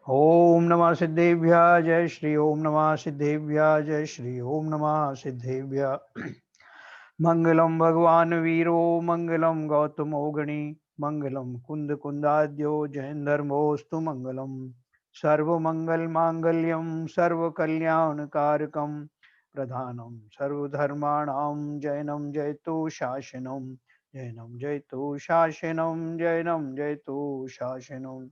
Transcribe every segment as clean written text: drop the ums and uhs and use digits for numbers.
ओम नमः सिद्धेभ्य जय श्री ओम नमः सिद्धेभ्य जय श्री ओम नमः सिद्धेभ्य। मंगलम भगवान वीरो मंगलम गौतमो गणी मंगलम कुंद कुंदाद्यो जैन धर्मोस्तु मंगलम। सर्वमंगल मांगल्यम सर्वकल्याणकारकम प्रधानम सर्वधर्माणां जैनम जयतु शासनम। जैनम जयतु शासनम जैनम जयतु शासनम।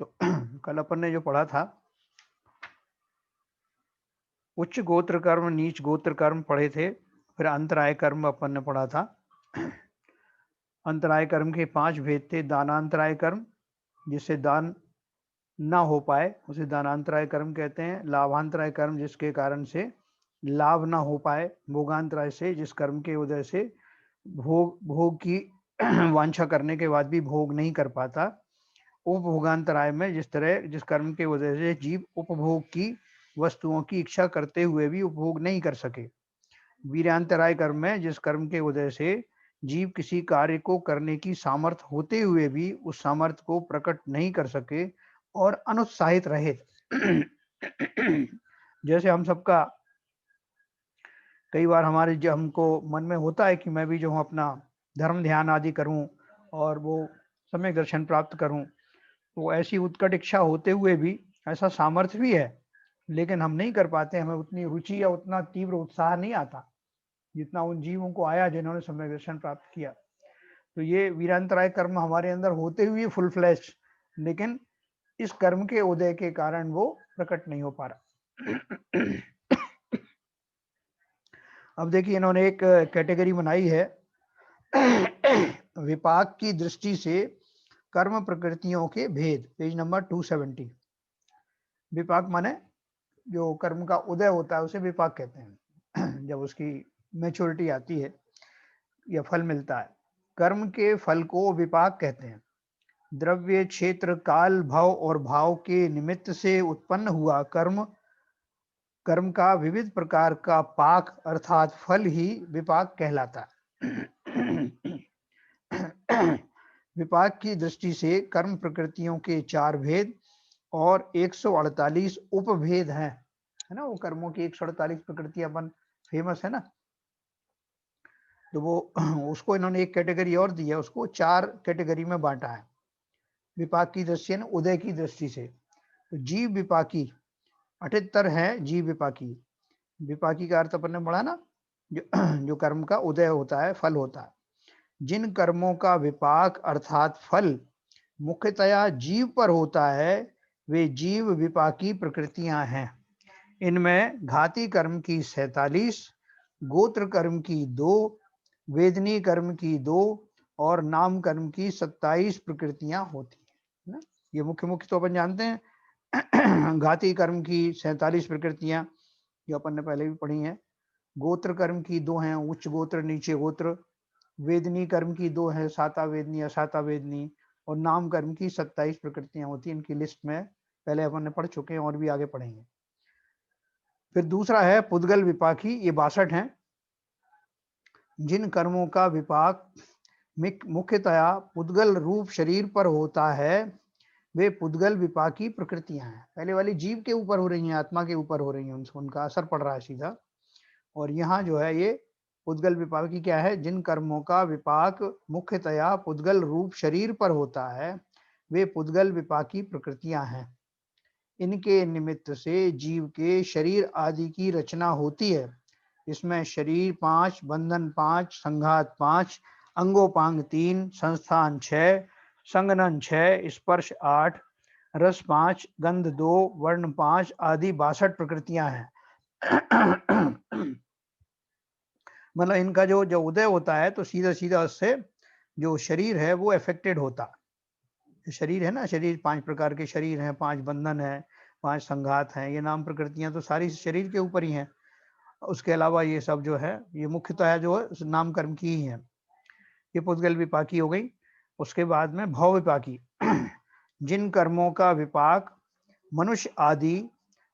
तो कल अपन ने जो पढ़ा था उच्च गोत्र कर्म नीच गोत्र कर्म पढ़े थे। फिर अंतराय कर्म अपन ने पढ़ा था। अंतराय कर्म के 5 भेद थे। दानांतराय कर्म, जिससे दान ना हो पाए उसे दानांतराय कर्म कहते हैं। लाभांतराय कर्म, जिसके कारण से लाभ ना हो पाए। भोगांतराय से, जिस कर्म के वजह से भोग की वांछा करने के बाद भी भोग नहीं कर पाता। उपभोगांतराय में, जिस कर्म के वजह से जीव उपभोग की वस्तुओं की इच्छा करते हुए भी उपभोग नहीं कर सके। वीर्यांतराय कर्म में, जिस कर्म के वजह से जीव किसी कार्य को करने की सामर्थ्य होते हुए भी उस सामर्थ्य को प्रकट नहीं कर सके और अनुत्साहित रहे। जैसे हम सबका कई बार हमारे जो हमको मन में होता है कि मैं भी जो हूँ अपना धर्म ध्यान आदि करूं और वो सम्यक दर्शन प्राप्त करूं, तो ऐसी उत्कट इच्छा होते हुए भी, ऐसा सामर्थ्य भी है, लेकिन हम नहीं कर पाते। हमें उतनी रुचि या उतना तीव्र उत्साह नहीं आता जितना उन जीवों को आया जिन्होंने सम्यक दर्शन प्राप्त किया। तो ये वीरांतराय कर्म हमारे अंदर होते हुए फुल फ्लैश, लेकिन इस कर्म के उदय के कारण वो प्रकट नहीं हो पा रहा। अब देखिए, इन्होंने एक कैटेगरी बनाई है विपाक की दृष्टि से कर्म प्रकृतियों के भेद, पेज नंबर 270। विपाक माने जो कर्म का उदय होता है उसे विपाक कहते हैं। जब उसकी मैच्योरिटी आती है या फल मिलता है। कर्म के फल को विपाक कहते हैं। द्रव्य क्षेत्र काल भव और भाव के निमित्त से उत्पन्न हुआ कर्म का विविध प्रकार का पाक अर्थात फल ही विपाक कहलाता है। विपाक की दृष्टि से कर्म प्रकृतियों के 4 भेद और 148 उपभेद हैं, है ना। वो कर्मों की 148 प्रकृतियां अपन फेमस है ना। तो वो उसको इन्होंने एक कैटेगरी और दी है, उसको 4 कैटेगरी में बांटा है विपाक की दृष्टि से, उदय की दृष्टि से। तो जीव विपाकी 78 है। जीव विपाकी, विपाकी का अर्थ अपन ने पढ़ा ना, जो कर्म का उदय होता है, फल होता है। जिन कर्मों का विपाक अर्थात फल मुख्यतया जीव पर होता है वे जीव विपाकी प्रकृतियां हैं। इनमें घाती कर्म की 47, गोत्र कर्म की 2, वेदनी कर्म की 2 और नाम कर्म की 27 प्रकृतियां होती है ना। ये मुख्य मुख्य तो अपन जानते हैं। घाती कर्म की 47 प्रकृतियां जो अपन ने पहले भी पढ़ी हैं। गोत्र कर्म की 2 हैं, उच्च गोत्र नीचे गोत्र। वेदनी कर्म की 2 है, साता वेदनी असाता वेदनी। और नाम कर्म की 27 प्रकृतियां होती हैं। इनकी लिस्ट में पहले अपन ने पढ़ चुके हैं और भी आगे पढ़ेंगे। फिर दूसरा है पुद्गल विपाकी, ये 62 हैं। जिन कर्मों का विपाक मुख्यतया पुद्गल रूप शरीर पर होता है वे पुद्गल विपाकी प्रकृतियां हैं। पहले वाली जीव के ऊपर हो रही हैं, आत्मा के ऊपर हो रही हैं, उनका असर पड़ रहा है सीधा। और यहाँ जो है ये पुद्गल विपाकी क्या है, जिन कर्मों का विपाक मुख्यतया पुद्गल रूप शरीर पर होता है वे पुद्गल विपाकी प्रकृतियां हैं। इनके निमित्त से जीव के शरीर आदि की रचना होती है। इसमें शरीर 5, बंधन 5, संघात 5, अंगोपांग 3, संस्थान 6, संगनन 6, स्पर्श 8, रस 5, गंध 2, वर्ण 5 आदि 62 प्रकृतियां हैं। मतलब इनका जो उदय होता है तो सीधा सीधा उससे जो शरीर है वो अफेक्टेड होता। शरीर है ना, शरीर 5 प्रकार के शरीर हैं, 5 बंधन है, 5 संघात हैं। ये नाम प्रकृतियां तो सारी शरीर के ऊपर ही हैं। उसके अलावा ये सब जो है ये मुख्यतः जो है नाम कर्म की ही है। ये पुद्गल विपाकी हो गई। उसके बाद में भव विपाकी। जिन कर्मों का विपाक मनुष्य आदि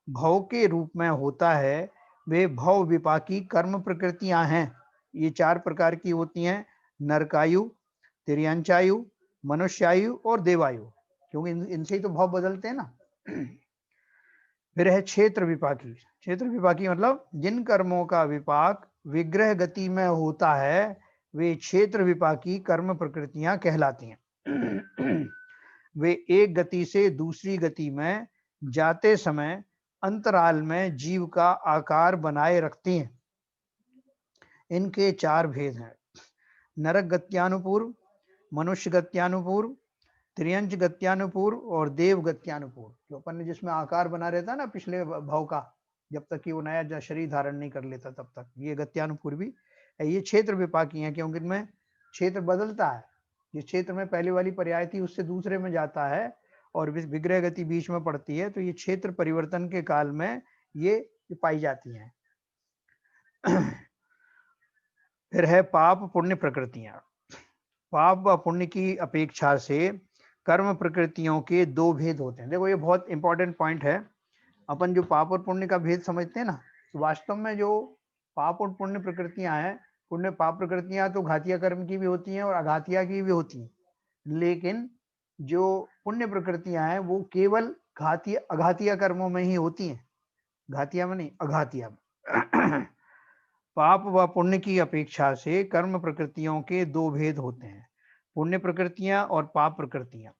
भव के रूप में होता है वे भव विपाकी कर्म प्रकृतियां हैं। ये 4 प्रकार की होती हैं। नरकायु, तिर्यंचायु, मनुष्यायु और देवायु, क्योंकि इनसे ही तो भाव बदलते हैं ना। फिर है क्षेत्र विपाकी। क्षेत्र विपाकी मतलब जिन कर्मों का विपाक विग्रह गति में होता है वे क्षेत्र विपाकी कर्म प्रकृतियां कहलाती हैं। वे एक गति से दूसरी गति में जाते समय अंतराल में जीव का आकार बनाए रखती हैं। इनके 4 भेद हैं: नरक गत्यानुपूर्व, मनुष्य गत्यानुपूर्व, त्रियंच गत्यानुपूर्व और देव गत्यानुपूर्व। जो अपन ने जिसमें आकार बना रहता है ना पिछले भाव का, जब तक कि वो नया शरीर धारण नहीं कर लेता तब तक, ये गत्यानुपूर्वी। ये क्षेत्र विपाकी हैं क्योंकि इनमें क्षेत्र बदलता है। जिस क्षेत्र में पहले वाली पर्याय थी उससे दूसरे में जाता है और विग्रह गति बीच में पड़ती है, तो ये क्षेत्र परिवर्तन के काल में ये पाई जाती हैं। फिर है पाप पुण्य प्रकृतियां। पाप व पुण्य की अपेक्षा से कर्म प्रकृतियों के 2 भेद होते हैं। देखो ये बहुत इंपॉर्टेंट पॉइंट है। अपन जो पाप और पुण्य का भेद समझते हैं ना, तो वास्तव में जो पाप और पुण्य प्रकृतियां हैं, पुण्य पाप प्रकृतियां तो घातिया कर्म की भी होती हैं और अघातिया की भी होती हैं, लेकिन जो पुण्य प्रकृतियां हैं वो केवल घातिया अघातिया कर्मों में ही होती हैं, घातिया में नहीं, अघातिया में। पाप व पुण्य की अपेक्षा से कर्म प्रकृतियों के 2 भेद होते हैं: पुण्य प्रकृतियां और पाप प्रकृतियां।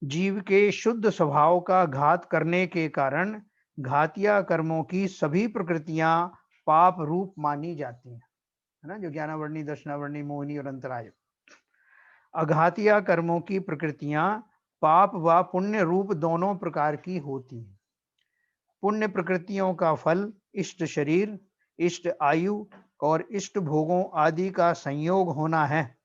जीव के शुद्ध स्वभाव का घात करने के कारण घातिया कर्मों की सभी प्रकृतियां पाप रूप मानी जाती हैं, है ना, जो ज्ञानावर्णी, दर्शनावर्णी, मोहिनी और अंतराय। अघातिया कर्मों की प्रकृतियां पाप व पुण्य रूप दोनों प्रकार की होती हैं। पुण्य प्रकृतियों का फल इष्ट शरीर, इष्ट आयु और इष्ट भोगों आदि का संयोग होना है,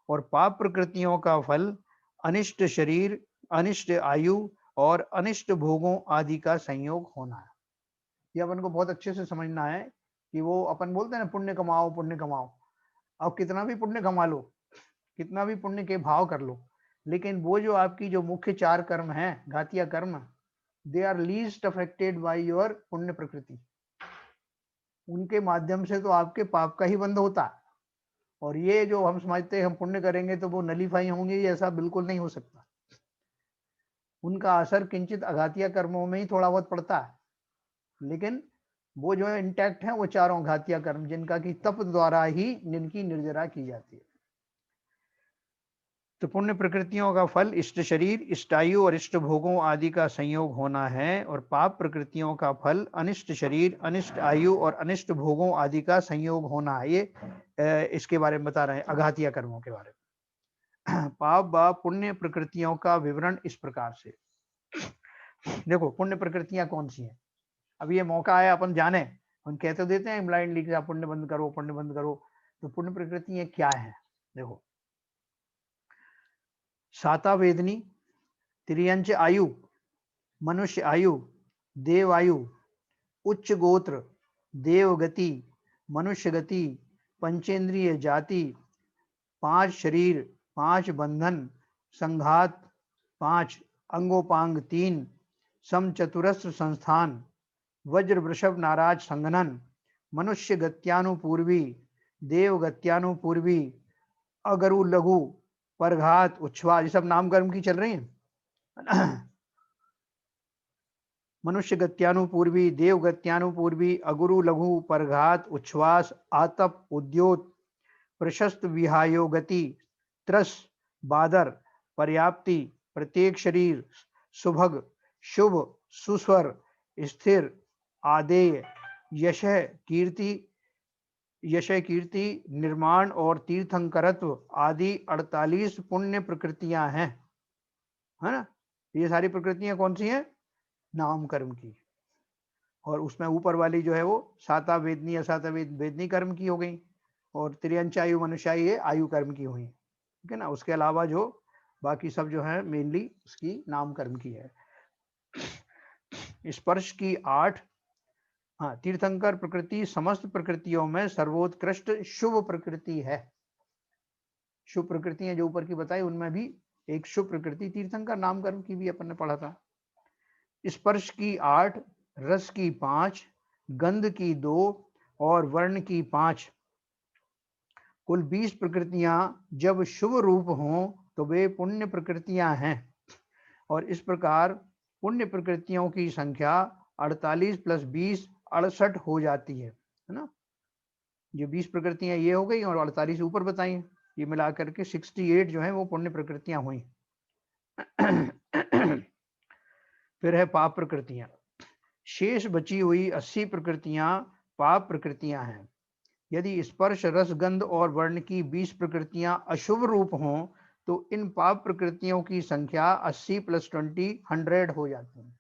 और पाप प्रकृतियों का फल अनिष्ट शरीर, अनिष्ट आयु और अनिष्ट भोगों आदि का संयोग होना है। ये अपन को बहुत अच्छे से समझना है कि वो अपन बोलते हैं ना पुण्य कमाओ पुण्य कमाओ। अब कितना भी पुण्य कमा लो, कितना भी पुण्य के भाव कर लो, लेकिन वो जो आपकी जो मुख्य 4 कर्म हैं घातिया कर्म, they are least affected by your पुण्य प्रकृति। उनके माध्यम से तो आपके पाप का ही बंद होता है। और ये जो हम समझते हैं हम पुण्य करेंगे तो वो नलीफाई होंगे, ये ऐसा बिल्कुल नहीं हो सकता। उनका असर किंचित अघातिया कर्मों में ही थोड़ा बहुत पड़ता है, लेकिन वो जो है इंटैक्ट है वो 4 घातिया कर्म, जिनका की तप द्वारा ही जिनकी निर्जरा की जाती है। तो पुण्य प्रकृतियों का फल इष्ट शरीर, इष्ट आयु और इष्ट भोगों आदि का संयोग होना है, और पाप प्रकृतियों का फल अनिष्ट शरीर, अनिष्ट आयु और अनिष्ट भोगों आदि का संयोग होना है। ये इसके बारे में बता रहे हैं, अघातिया कर्मों के बारे में। पाप व पुण्य प्रकृतियों का विवरण इस प्रकार से। देखो पुण्य प्रकृतियां कौन सी हैं। अब ये मौका है अपन जाने, हम कह तो देते हैं ब्लाइंडली कि आप पुण्य बंद करो पुण्य बंद करो, तो पुण्य प्रकृतियां क्या है। देखो, साता वेदनी, त्रियंच आयु, मनुष्य आयु, देव आयु, उच्च गोत्र, देव गति, मनुष्य गति, पंचेंद्रिय जाति, 5 शरीर, 5 बंधन, संघात 5, अंगोपांग 3, समचतुरस्र संस्थान, वज्र वृषभ नाराज संघनन, मनुष्य गत्यानुपूर्वी, देव गत्यानुपूर्वी, अगरु लघु, परघात, उच्छ्वास, ये सब नाम कर्म की चल रही हैं। मनुष्य गत्यानुपूर्वी, देव गत्यानुपूर्वी, अगुरु लघु, परघात, उच्छ्वास, आतप, उद्योत, प्रशस्त विहायो गति, त्रस, बादर, पर्याप्ति, प्रत्येक शरीर, सुभग, शुभ, सुस्वर, स्थिर, आदेय, यशः कीर्ति, यशः कीर्ति, निर्माण और तीर्थंकरत्व आदि 48 पुण्य प्रकृतियां हैं, है ना। ये सारी प्रकृतियां कौन सी हैं, नाम कर्म की। और उसमें ऊपर वाली जो है वो साता वेदनी, असाता वेदनी कर्म की हो गई, और त्रियंचायु मनुष्यायु ये आयु कर्म की हुई, ठीक है ना। उसके अलावा जो बाकी सब जो है मेनली उसकी नाम कर्म की है। स्पर्श की 8, हाँ, तीर्थंकर प्रकृति समस्त प्रकृतियों में सर्वोत्कृष्ट शुभ प्रकृति है। शुभ प्रकृतियां जो ऊपर की बताई उनमें भी एक शुभ प्रकृति तीर्थंकर नाम कर्म की भी अपन ने पढ़ा था। स्पर्श की 8, रस की 5, गंध की 2 और वर्ण की 5, कुल 20 प्रकृतियां जब शुभ रूप हों तो वे पुण्य प्रकृतियां हैं, और इस प्रकार पुण्य प्रकृतियों की संख्या 48 + 20 68 हो जाती है ना। ये 20 प्रकृतियां ये हो गई और 48 ऊपर बताई, ये मिला करके 68 जो है वो पुण्य प्रकृतियां हुई। फिर है पाप प्रकृतियां। शेष बची हुई 80 प्रकृतियां पाप प्रकृतियां हैं। यदि स्पर्श रस गंध और वर्ण की 20 प्रकृतियां अशुभ रूप हों तो इन पाप प्रकृतियों की संख्या 80 + 20 100 हो जाती है।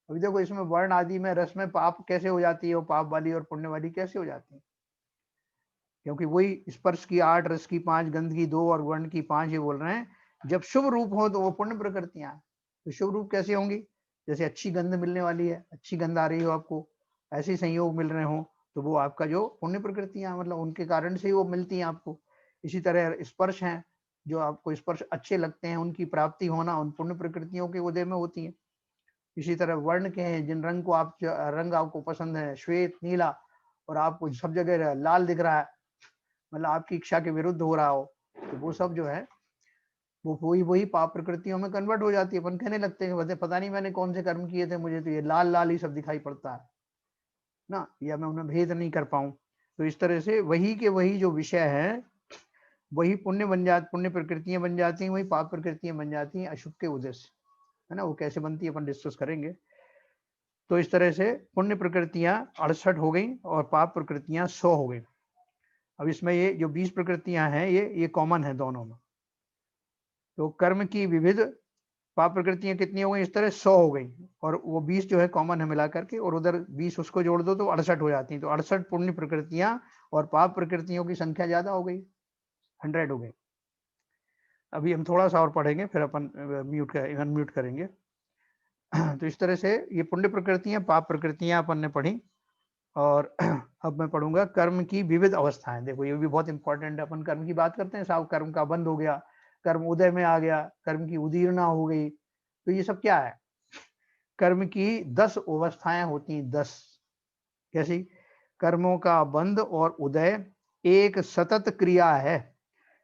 अभी देखो इसमें वर्ण आदि में रस में पाप कैसे हो जाती है, वो पाप वाली और पुण्य वाली कैसे हो जाती है, क्योंकि वही स्पर्श की 8, रस की 5, गंध की 2 और वर्ण की 5 ये बोल रहे हैं। जब शुभ रूप हो तो वो पुण्य प्रकृतियां हैं। तो शुभ रूप कैसे होंगी, जैसे अच्छी गंध मिलने वाली है, अच्छी गंध आ रही हो आपको, ऐसे संयोग मिल रहे हो तो वो आपका जो पुण्य प्रकृतियां मतलब उनके कारण से ही वो मिलती हैं आपको। इसी तरह स्पर्श हैं, जो आपको स्पर्श अच्छे लगते हैं उनकी प्राप्ति होना उन पुण्य प्रकृतियों के उदय में होती है। इसी तरह वर्ण के हैं, जिन रंग को आप रंग आपको पसंद है, श्वेत नीला, और आपको सब जगह लाल दिख रहा है, मतलब आपकी इच्छा के विरुद्ध हो रहा हो, तो वो सब जो है वो वही वही पाप प्रकृतियों में कन्वर्ट हो जाती है। अपन कहने लगते हैं पता नहीं मैंने कौन से कर्म किए थे, मुझे तो ये लाल लाल ही सब दिखाई पड़ता है ना, या मैं उन्हें भेद नहीं कर पाऊं। तो इस तरह से वही के वही जो विषय है वही पुण्य बन जाती, पुण्य प्रकृतियां बन जाती हैं, वही पाप प्रकृतियां बन जाती हैं अशुभ के उदय से, है ना। वो कैसे बनती है अपन डिस्कस करेंगे। तो इस तरह से पुण्य प्रकृतियां 68 हो गई और पाप प्रकृतियां 100 हो गई। अब इसमें ये जो 20 प्रकृतियां हैं ये कॉमन है दोनों में। तो कर्म की विविध पाप प्रकृतियां कितनी हो गई, इस तरह 100 हो गई, और वो 20 जो है कॉमन है मिला करके, और उधर 20 उसको जोड़ दो तो 68 हो जाती हैं। तो 68 पुण्य प्रकृतियां और पाप प्रकृतियों की संख्या ज्यादा हो गई, 100 हो गई। अभी हम थोड़ा सा और पढ़ेंगे फिर अपन अनम्यूट करेंगे। तो इस तरह से ये पुण्य प्रकृतियां पाप प्रकृतियां अपन ने पढ़ी, और अब मैं पढ़ूंगा कर्म की विविध अवस्थाएं। देखो ये भी बहुत इंपॉर्टेंट है। अपन कर्म की बात करते हैं, साहब कर्म का बंद हो गया, कर्म उदय में आ गया, कर्म की उदीर्णा हो गई, तो ये सब क्या है। कर्म की 10 अवस्थाएं होती हैं, 10। कैसी, कर्मों का बंध और उदय एक सतत क्रिया है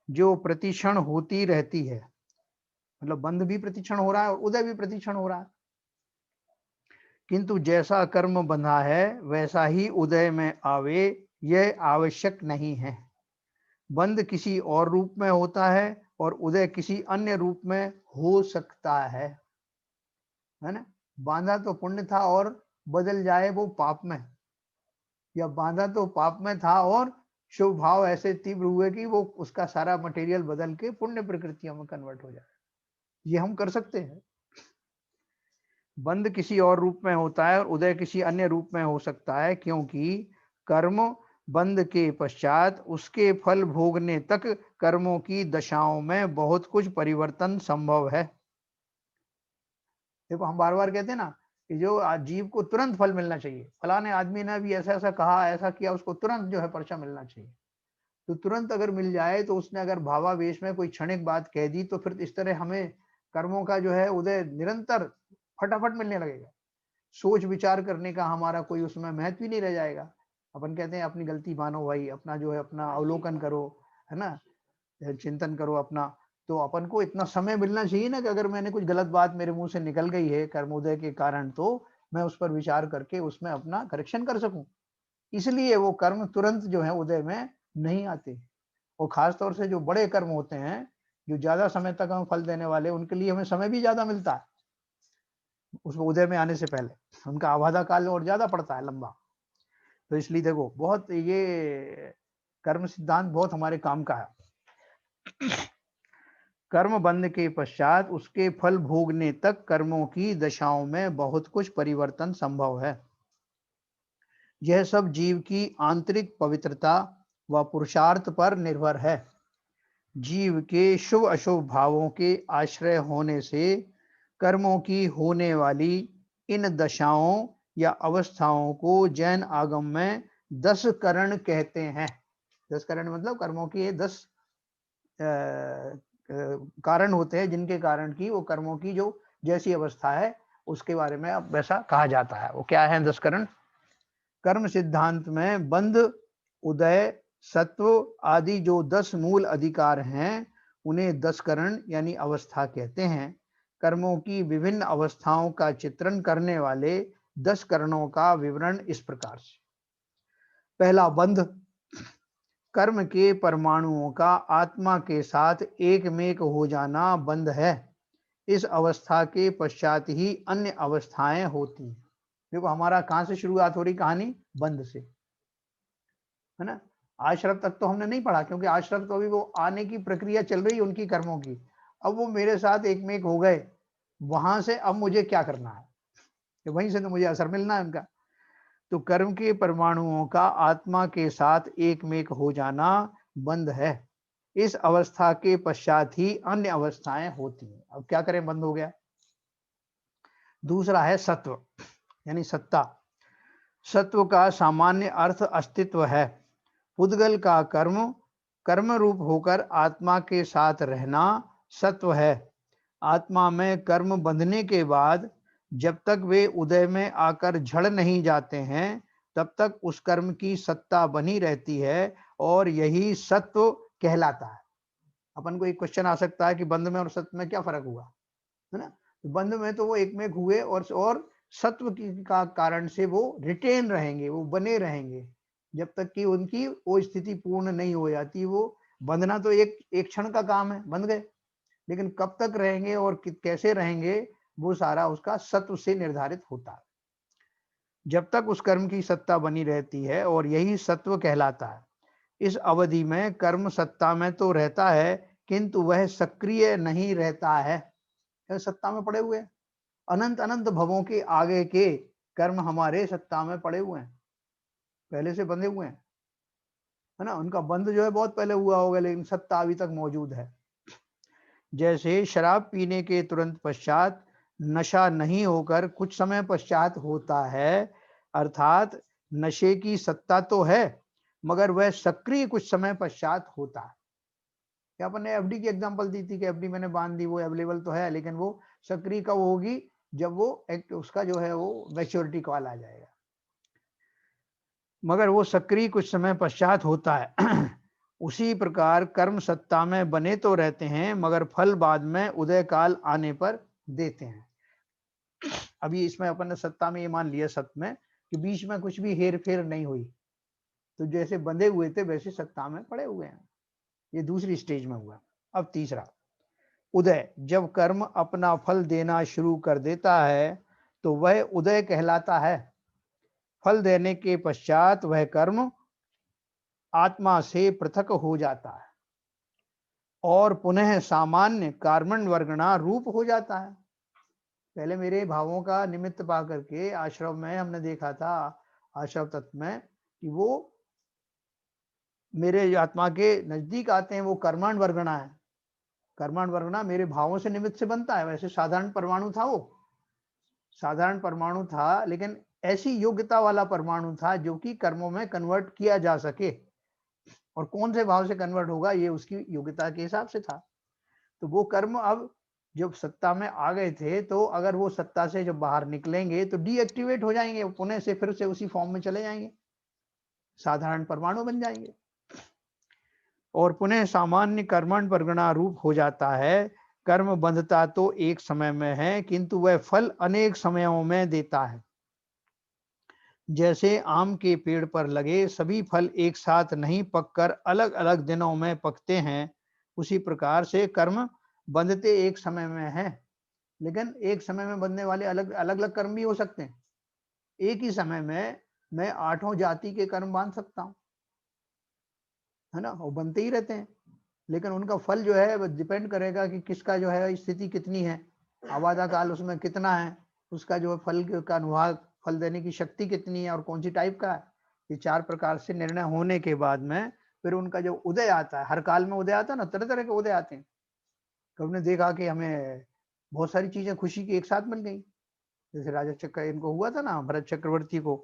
जो प्रतिक्षण होती रहती है, मतलब बंध भी प्रतिक्षण हो रहा है और उदय भी प्रतिक्षण हो रहा है। किंतु जैसा कर्म बंधा है वैसा ही उदय में आवे यह आवश्यक नहीं है। बंध किसी और रूप में होता है और उदय किसी अन्य रूप में हो सकता है ना। बांधा तो पुण्य था और बदल जाए वो पाप में, या बांधा तो पाप में था और शुभ भाव ऐसे तीव्र हुए कि वो उसका सारा मटेरियल बदल के पुण्य प्रकृतियों में कन्वर्ट हो जाए, ये हम कर सकते हैं। बंध किसी और रूप में होता है और उदय किसी अन्य रूप में हो सकता है, क्योंकि कर्म बंध के पश्चात उसके फल भोगने तक कर्मों की दशाओं में बहुत कुछ परिवर्तन संभव है। देखो हम बार बार कहते हैं ना कि जो जीव को तुरंत फल मिलना चाहिए, फलाने आदमी ने भी ऐसा ऐसा कहा, ऐसा किया, उसको तुरंत जो है पर्चा मिलना चाहिए। तो तुरंत अगर मिल जाए तो उसने अगर भावावेश में कोई क्षणिक बात कह दी तो फिर इस तरह हमें कर्मों का जो है उदय निरंतर फटाफट मिलने लगेगा। सोच विचार करने का हमारा कोई उसमें महत्व ही नहीं रह जाएगा। अपन कहते हैं अपनी गलती मानो भाई, अपना जो है अपना अवलोकन करो, है ना, चिंतन करो अपना। तो अपन को इतना समय मिलना चाहिए ना कि अगर मैंने कुछ गलत बात मेरे मुंह से निकल गई है कर्मोदय के कारण, तो मैं उस पर विचार करके उसमें अपना करेक्शन कर सकूं। इसलिए वो कर्म तुरंत जो है उदय में नहीं आते, और खास तौर से जो बड़े कर्म होते हैं जो ज्यादा समय तक हमें फल देने वाले, उनके लिए हमें समय भी ज्यादा मिलता है उसको उदय में आने से पहले, उनका आबादा काल और ज्यादा पड़ता है, लंबा। तो इसलिए देखो बहुत ये कर्म सिद्धांत बहुत हमारे काम का है। कर्म बंध के पश्चात उसके फल भोगने तक कर्मों की दशाओं में बहुत कुछ परिवर्तन संभव है। यह सब जीव की आंतरिक पवित्रता व पुरुषार्थ पर निर्भर है। जीव के शुभ अशुभ भावों के आश्रय होने से कर्मों की होने वाली इन दशाओं या अवस्थाओं को जैन आगम में 10 करण कहते हैं। 10 करण मतलब कर्मों की ये 10 कारण होते हैं जिनके कारण की वो कर्मों की जो जैसी अवस्था है उसके बारे में अब वैसा कहा जाता है। वो क्या है 10 करण। कर्म सिद्धांत में बंध, उदय, सत्व आदि जो 10 मूल अधिकार हैं, उन्हें 10 करण यानी अवस्था कहते हैं। कर्मों की विभिन्न अवस्थाओं का चित्रण करने वाले 10 करणों का विवरण इस प्रकार से। पहला, बंध। कर्म के परमाणुओं का आत्मा के साथ एक में हो जाना बंध है। इस अवस्था के पश्चात ही अन्य अवस्थाएं होती हैं। देखो हमारा कहां से शुरुआत हो रही कहानी, बंध से, है ना। आश्रम तक तो हमने नहीं पढ़ा, क्योंकि आश्रम तो अभी वो आने की प्रक्रिया चल रही है उनकी कर्मों की। अब वो मेरे साथ एक में एक हो गए, वहां से अब मुझे क्या करना है, तो वहीं से तो मुझे असर मिलना है उनका। तो कर्म के परमाणुओं का आत्मा के साथ एक में एक हो जाना बंध है। इस अवस्था के पश्चात ही अन्य अवस्थाएं होती हैं। अब क्या करें, बंद हो गया। दूसरा है सत्व यानी सत्ता। सत्व का सामान्य अर्थ अस्तित्व है। पुद्गल का कर्म कर्म रूप होकर आत्मा के साथ रहना सत्व है। आत्मा में कर्म बंधने के बाद जब तक वे उदय में आकर झड़ नहीं जाते हैं, तब तक उस कर्म की सत्ता बनी रहती है, और यही सत्व कहलाता है। अपन को एक क्वेश्चन आ सकता है कि बंध में और सत्व में क्या फर्क हुआ, है ना। तो बंध में तो वो एक में हुए, और सत्व की का कारण से वो रिटेन रहेंगे, वो बने रहेंगे जब तक कि उनकी वो स्थिति पूर्ण नहीं हो जाती। वो बंधना तो एक क्षण का काम है, बंध गए, लेकिन कब तक रहेंगे और कैसे रहेंगे, वो सारा उसका सत्व से निर्धारित होता है। जब तक उस कर्म की सत्ता बनी रहती है, और यही सत्व कहलाता है। इस अवधि में कर्म सत्ता में तो रहता है, किंतु वह सक्रिय नहीं रहता है। सत्ता में पड़े हुए हैं, अनंत अनंत भवों के आगे के कर्म हमारे सत्ता में पड़े हुए हैं, पहले से बंधे हुए हैं, है ना। उनका बंध जो है बहुत पहले हुआ होगा, लेकिन सत्ता अभी तक मौजूद है। जैसे शराब पीने के तुरंत पश्चात नशा नहीं होकर कुछ समय पश्चात होता है, अर्थात नशे की सत्ता तो है, मगर वह सक्रिय कुछ समय पश्चात होता है। क्या अपन ने एफडी की एग्जांपल दी थी कि एफडी मैंने बांध दी, वो अवेलेबल तो है, लेकिन वो सक्रिय कब होगी, जब वो एक उसका जो है वो मैच्योरिटी कॉल आ जाएगा, मगर वो सक्रिय कुछ समय पश्चात होता है। उसी प्रकार कर्म सत्ता में बने तो रहते हैं, मगर फल बाद में उदय काल आने पर देते हैं। अभी इसमें अपन ने सत्ता में ये मान लिया, सत्य में, कि बीच में कुछ भी हेर फेर नहीं हुई, तो जैसे बंधे हुए थे वैसे सत्ता में पड़े हुए हैं। ये दूसरी स्टेज में हुआ। अब तीसरा, उदय। जब कर्म अपना फल देना शुरू कर देता है, तो वह उदय कहलाता है। फल देने के पश्चात वह कर्म आत्मा से पृथक हो जाता है, और पुनः सामान्य कार्मण वर्गणा रूप हो जाता है। पहले मेरे भावों का निमित्त पा करके आश्रम में हमने देखा था, आश्रम तत्व में, कि वो मेरे आत्मा के नजदीक आते हैं, वो कर्माण वर्गणा है। कर्माण वर्गणा मेरे भावों से निमित्त से बनता है। वैसे साधारण परमाणु था, वो साधारण परमाणु था, लेकिन ऐसी योग्यता वाला परमाणु था जो कि कर्मों में कन्वर्ट किया जा सके, और कौन से भाव से कन्वर्ट होगा ये उसकी योग्यता के हिसाब से था। तो वो कर्म अब जब सत्ता में आ गए थे, तो अगर वो सत्ता से जब बाहर निकलेंगे तो डीएक्टिवेट हो जाएंगे, पुनः से फिर से उसी फॉर्म में चले जाएंगे, साधारण परमाणु बन जाएंगे, और पुनः सामान्य कर्मण परगणा रूप हो जाता है। कर्म बंधता तो एक समय में है, किंतु वह फल अनेक समयों में देता है। जैसे आम के पेड़ पर लगे सभी फल एक साथ नहीं पककर अलग अलग दिनों में पकते हैं, उसी प्रकार से कर्म बंधते एक समय में है, लेकिन एक समय में बंधने वाले अलग अलग अलग कर्म भी हो सकते हैं। एक ही समय में मैं 8 जाति के कर्म बांध सकता हूँ, है ना, वो बनते ही रहते हैं, लेकिन उनका फल जो है वो डिपेंड करेगा कि किसका जो है स्थिति कितनी है, आबादा काल उसमें कितना है, उसका जो फल का अनुभाग, फल देने की शक्ति कितनी है, और कौन सी टाइप का है। ये 4 प्रकार से निर्णय होने के बाद में फिर उनका जो उदय आता है, हर काल में उदय आता है ना, तरह तरह के उदय आते हैं। कभी ने देखा कि हमें बहुत सारी चीजें खुशी की एक साथ मिल गई, जैसे राजा चक्र इनको हुआ था ना, भरत चक्रवर्ती को,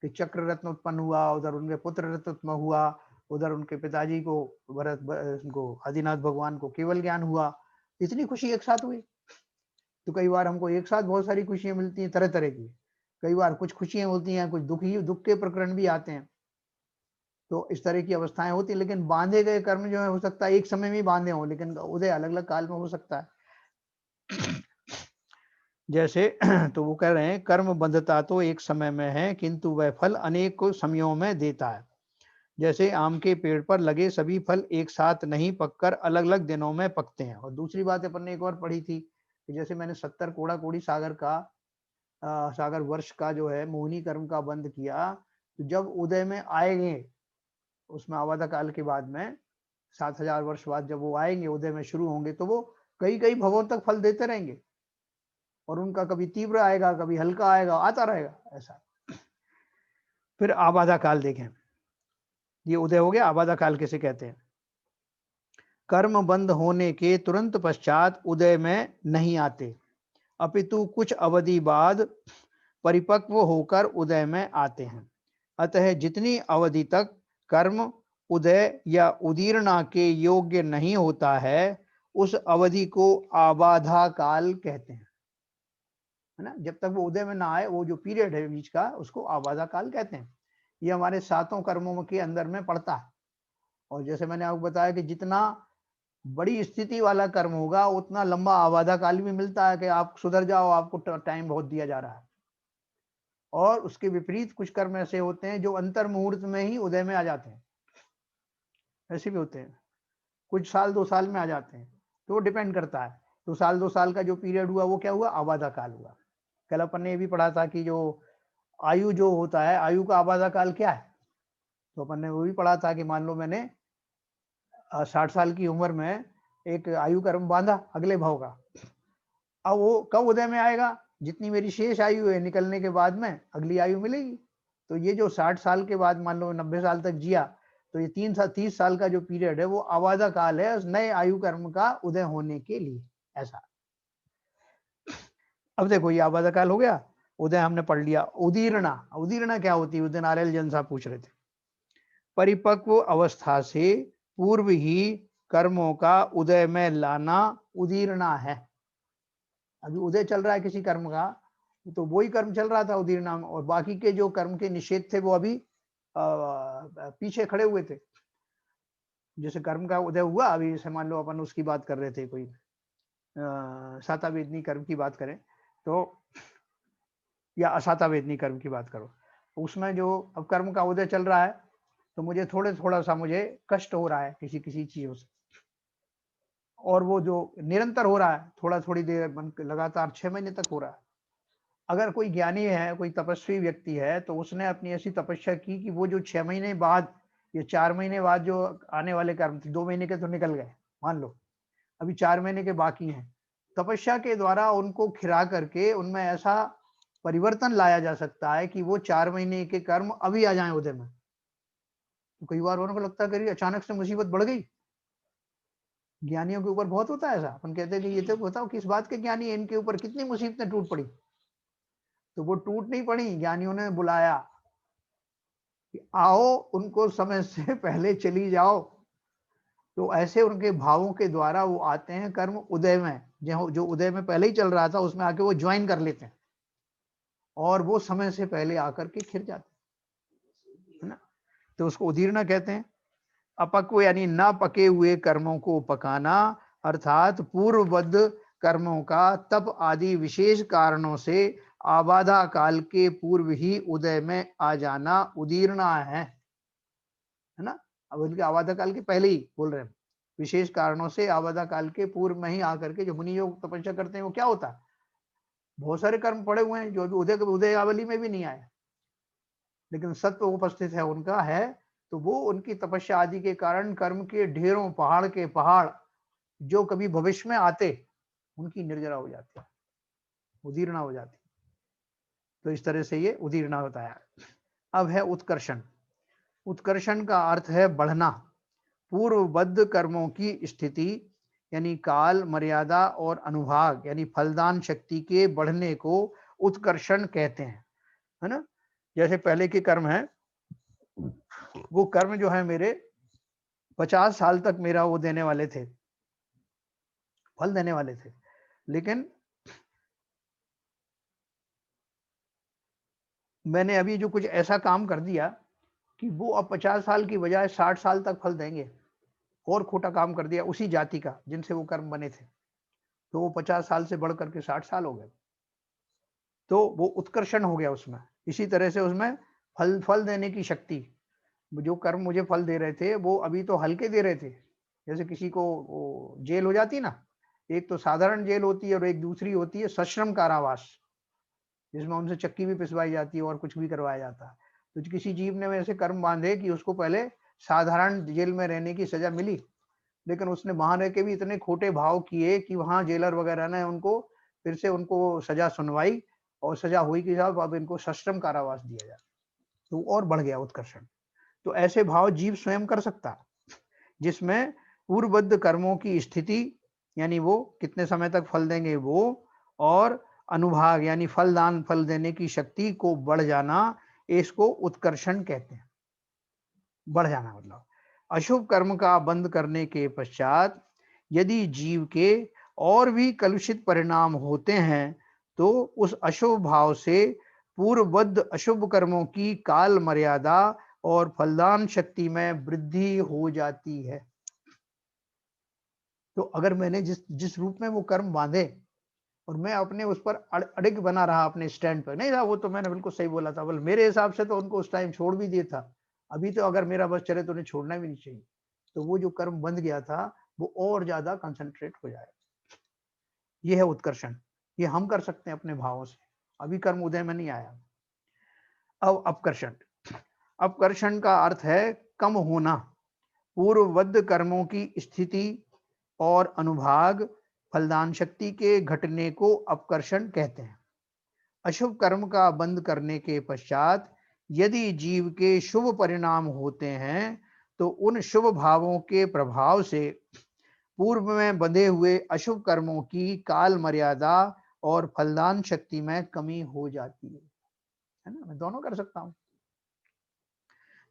कि चक्र रत्न उत्पन्न हुआ, उधर उनके पुत्र रत्न उत्पन्न हुआ, उधर उनके पिताजी को भरत उनको आदिनाथ भगवान को केवल ज्ञान हुआ। इतनी खुशी एक साथ हुई। तो कई बार हमको एक साथ बहुत सारी खुशियां मिलती हैं तरह तरह की, कई बार कुछ खुशियां होती हैं, कुछ दुख के प्रकरण भी आते हैं। तो इस तरह की अवस्थाएं होती हैं, लेकिन बांधे गए कर्म जो है हो सकता है एक समय में ही बांधे हों, लेकिन उदय अलग अलग काल में हो सकता है। जैसे तो वो कह रहे हैं कर्म बंधता तो एक समय में है, किंतु वह फल अनेक समयों में देता है। जैसे आम के पेड़ पर लगे सभी फल एक साथ नहीं पककर अलग अलग दिनों में पकते हैं। और दूसरी बात अपन ने एक और पढ़ी थी कि जैसे मैंने 70 कोड़ा कोड़ी सागर का सागर वर्ष का जो है मोहिनी कर्म का बंध किया, तो जब उदय में आएंगे उसमें आवादा काल के बाद में 7000 वर्ष बाद जब वो आएंगे उदय में शुरू होंगे, तो वो कई कई भवों तक फल देते रहेंगे और उनका कभी तीव्र आएगा कभी हल्का आएगा, आता रहेगा ऐसा। फिर आबादा काल देखें, ये उदय हो गया। आबादा काल किसे कहते हैं? कर्म बंद होने के तुरंत पश्चात उदय में नहीं आते, अपितु कुछ अवधि बाद परिपक्व होकर उदय में आते हैं। अतः जितनी अवधि तक कर्म उदय या उदीर्णा के योग्य नहीं होता है, उस अवधि को आबाधा काल कहते हैं, है ना। जब तक वो उदय में ना आए, वो जो पीरियड है बीच का, उसको आबादा काल कहते हैं। ये हमारे 7 कर्मों के अंदर में पड़ता है। और जैसे मैंने आपको बताया कि जितना बड़ी स्थिति वाला कर्म होगा उतना लंबा आबादा काल भी मिलता है कि आप सुधर जाओ, आपको टाइम बहुत दिया जा रहा है। और उसके विपरीत कुछ कर्म ऐसे होते हैं जो अंतर मुहूर्त में ही उदय में आ जाते हैं, ऐसे भी होते हैं, कुछ साल 2 साल में आ जाते हैं, तो वो डिपेंड करता है। तो साल 2 साल का जो पीरियड हुआ वो क्या हुआ? आबादा काल हुआ। कल अपन ने ये भी पढ़ा था कि जो आयु जो होता है, आयु का आबादा काल क्या है? तो अपन ने वो भी पढ़ा था कि मान लो मैंने 60 साल की उम्र में एक आयु कर्म बांधा अगले भाव का, अब वो कब उदय में आएगा? जितनी मेरी शेष आयु है निकलने के बाद में अगली आयु मिलेगी। तो ये जो 60 साल के बाद मान लो 90 साल तक जिया, तो ये 30 साल का जो पीरियड है वो आबादा काल है उस नए आयु कर्म का उदय होने के लिए, ऐसा। अब देखो ये आबादा काल हो गया, उदय हमने पढ़ लिया। उदीर्णा, उदीर्णा क्या होती है? उदय नारायण जन साहब पूछ रहे थे। परिपक्व अवस्था से पूर्व ही कर्मों का उदय में लाना उदीर्णा है। अभी उदय चल रहा है किसी कर्म का, तो वही कर्म चल रहा था उदीर्णा में, और बाकी के जो कर्म के निषेध थे वो अभी पीछे खड़े हुए थे। जैसे कर्म का उदय हुआ, अभी जैसे मान लो अपन उसकी बात कर रहे थे, कोई सातावेदनी कर्म की बात करें तो, या असातावेदनी कर्म की बात करो, उसमें जो अब कर्म का उदय चल रहा है, तो मुझे थोड़ा सा मुझे कष्ट हो रहा है किसी किसी चीजों से, और वो जो निरंतर हो रहा है, थोड़ा थोड़ी देर लगातार 6 महीने तक हो रहा है। अगर कोई ज्ञानी है, कोई तपस्वी व्यक्ति है, तो उसने अपनी ऐसी तपस्या की कि वो जो 6 महीने बाद या 4 महीने बाद जो आने वाले कर्म थे, 2 महीने के तो निकल गए मान लो, अभी 4 महीने के बाकी हैं, तपस्या के द्वारा उनको खिरा करके उनमें ऐसा परिवर्तन लाया जा सकता है कि वो 4 महीने के कर्म अभी आ जाएं उदय में। तो कई बार उनको लगता है कि अचानक से मुसीबत बढ़ गई। ज्ञानियों के ऊपर बहुत होता है ऐसा, अपन कहते हैं कि ये तो बताओ किस बात के ज्ञानी है, इनके ऊपर कितनी मुसीबतें टूट पड़ी। तो वो टूट नहीं पड़ी, ज्ञानियों ने बुलाया कि आओ, उनको समय से पहले चली जाओ। तो ऐसे उनके भावों के द्वारा वो आते हैं कर्म उदय में, जो उदय में पहले ही चल रहा था उसमें आके वो ज्वाइन कर लेते हैं, और वो समय से पहले आकर के खिर जाते हैं ना। तो उसको उदीर्णा कहते हैं। अपक्व यानी न पके हुए कर्मों को पकाना, अर्थात पूर्वबद्ध कर्मों का तप आदि विशेष कारणों से आबादा काल के पूर्व ही उदय में आ जाना उदीर्णा है ना। अब उनके आबादा काल के पहले ही बोल रहे हैं, विशेष कारणों से आबादा काल के पूर्व में ही आकर के जो मुनि योग तपस्या करते हैं, वो क्या होता है, बहुत सारे कर्म पड़े हुए हैं जो अभी उदयावली में भी नहीं आए, लेकिन सत्व उपस्थित है उनका है, तो वो उनकी तपस्या आदि के कारण कर्म के ढेरों, पहाड़ के पहाड़ जो कभी भविष्य में आते, उनकी निर्जरा हो जाती है, उदीर्णा हो जाती। तो इस तरह से ये उदीर्णा होता है। अब है उत्कर्षण। उत्कर्षण का अर्थ है बढ़ना। पूर्वबद्ध कर्मों की स्थिति यानी काल, मर्यादा और अनुभाग यानी फलदान शक्ति के बढ़ने को उत्कर्षण कहते हैं, है ना। जैसे पहले के कर्म है, वो कर्म जो है मेरे 50 साल तक मेरा वो देने वाले थे, फल देने वाले थे, लेकिन मैंने अभी जो कुछ ऐसा काम कर दिया कि वो अब 50 साल की बजाय 60 साल तक फल देंगे, और खोटा काम कर दिया उसी जाति का जिनसे वो कर्म बने थे, तो वो 50 साल से बढ़ करके 60 साल हो गए, तो वो उत्कर्षण हो गया उसमें। इसी तरह से उसमें फल फल देने की शक्ति, जो कर्म मुझे फल दे रहे थे वो अभी तो हल्के दे रहे थे। जैसे किसी को वो जेल हो जाती ना, एक तो साधारण जेल होती है और एक दूसरी होती है सश्रम कारावास, जिसमें उनसे चक्की भी पिसवाई जाती है और कुछ भी करवाया जाता है। तो किसी जीव ने वैसे कर्म बांधे कि उसको पहले साधारण जेल में रहने की सजा मिली, लेकिन उसने वहां रह के भी इतने खोटे भाव किए कि वहां जेलर वगैरह ने उनको फिर से उनको सजा सुनवाई, और सजा हुई कि साहब अब इनको सश्रम कारावास दिया जाए, तो और बढ़ गया उत्कर्षण। तो ऐसे भाव जीव स्वयं कर सकता है, जिसमें पूर्वबद्ध कर्मों की स्थिति, यानी वो कितने समय तक फल देंगे वो, और अनुभाग यानी फलदान फल देने की शक्ति को बढ़ जाना, इसको उत्कर्षण कहते हैं। बढ़ जाना मतलब अशुभ कर्म का बंद करने के पश्चात यदि जीव के और भी कलुषित परिणाम होते हैं, तो उस अशुभ भाव से पूर्वबद्ध अशुभ कर्मों की काल मर्यादा और फलदान शक्ति में वृद्धि हो जाती है। तो अगर मैंने जिस जिस रूप में वो कर्म बांधे और मैं अपने उस पर अड़िग बना रहा अपने स्टैंड पर, नहीं रहा, वो तो मैंने बिल्कुल सही बोला था, बल्कि मेरे हिसाब से तो उनको उस टाइम छोड़ भी दिया था। अभी तो अगर मेरा बस चले तो उन्हें छोड़ना भी नहीं चाहिए। तो वो जो कर्म बंध गया था वो और ज्यादा कंसंट्रेट हो जाए। ये है उत्कर्षण, ये हम कर सकते हैं अपने भावों से। अभी कर्म उदय में नहीं आया। अब अपकर्षण, अपकर्षण का अर्थ है कम होना। पूर्वबद्ध कर्मों की स्थिति और अनुभाग फलदान शक्ति के घटने को अपकर्षण कहते हैं। अशुभ कर्म का बंद करने के पश्चात यदि जीव के शुभ परिणाम होते हैं, तो उन शुभ भावों के प्रभाव से पूर्व में बंधे हुए अशुभ कर्मों की काल मर्यादा और फलदान शक्ति में कमी हो जाती है ना। मैं दोनों कर सकता हूं।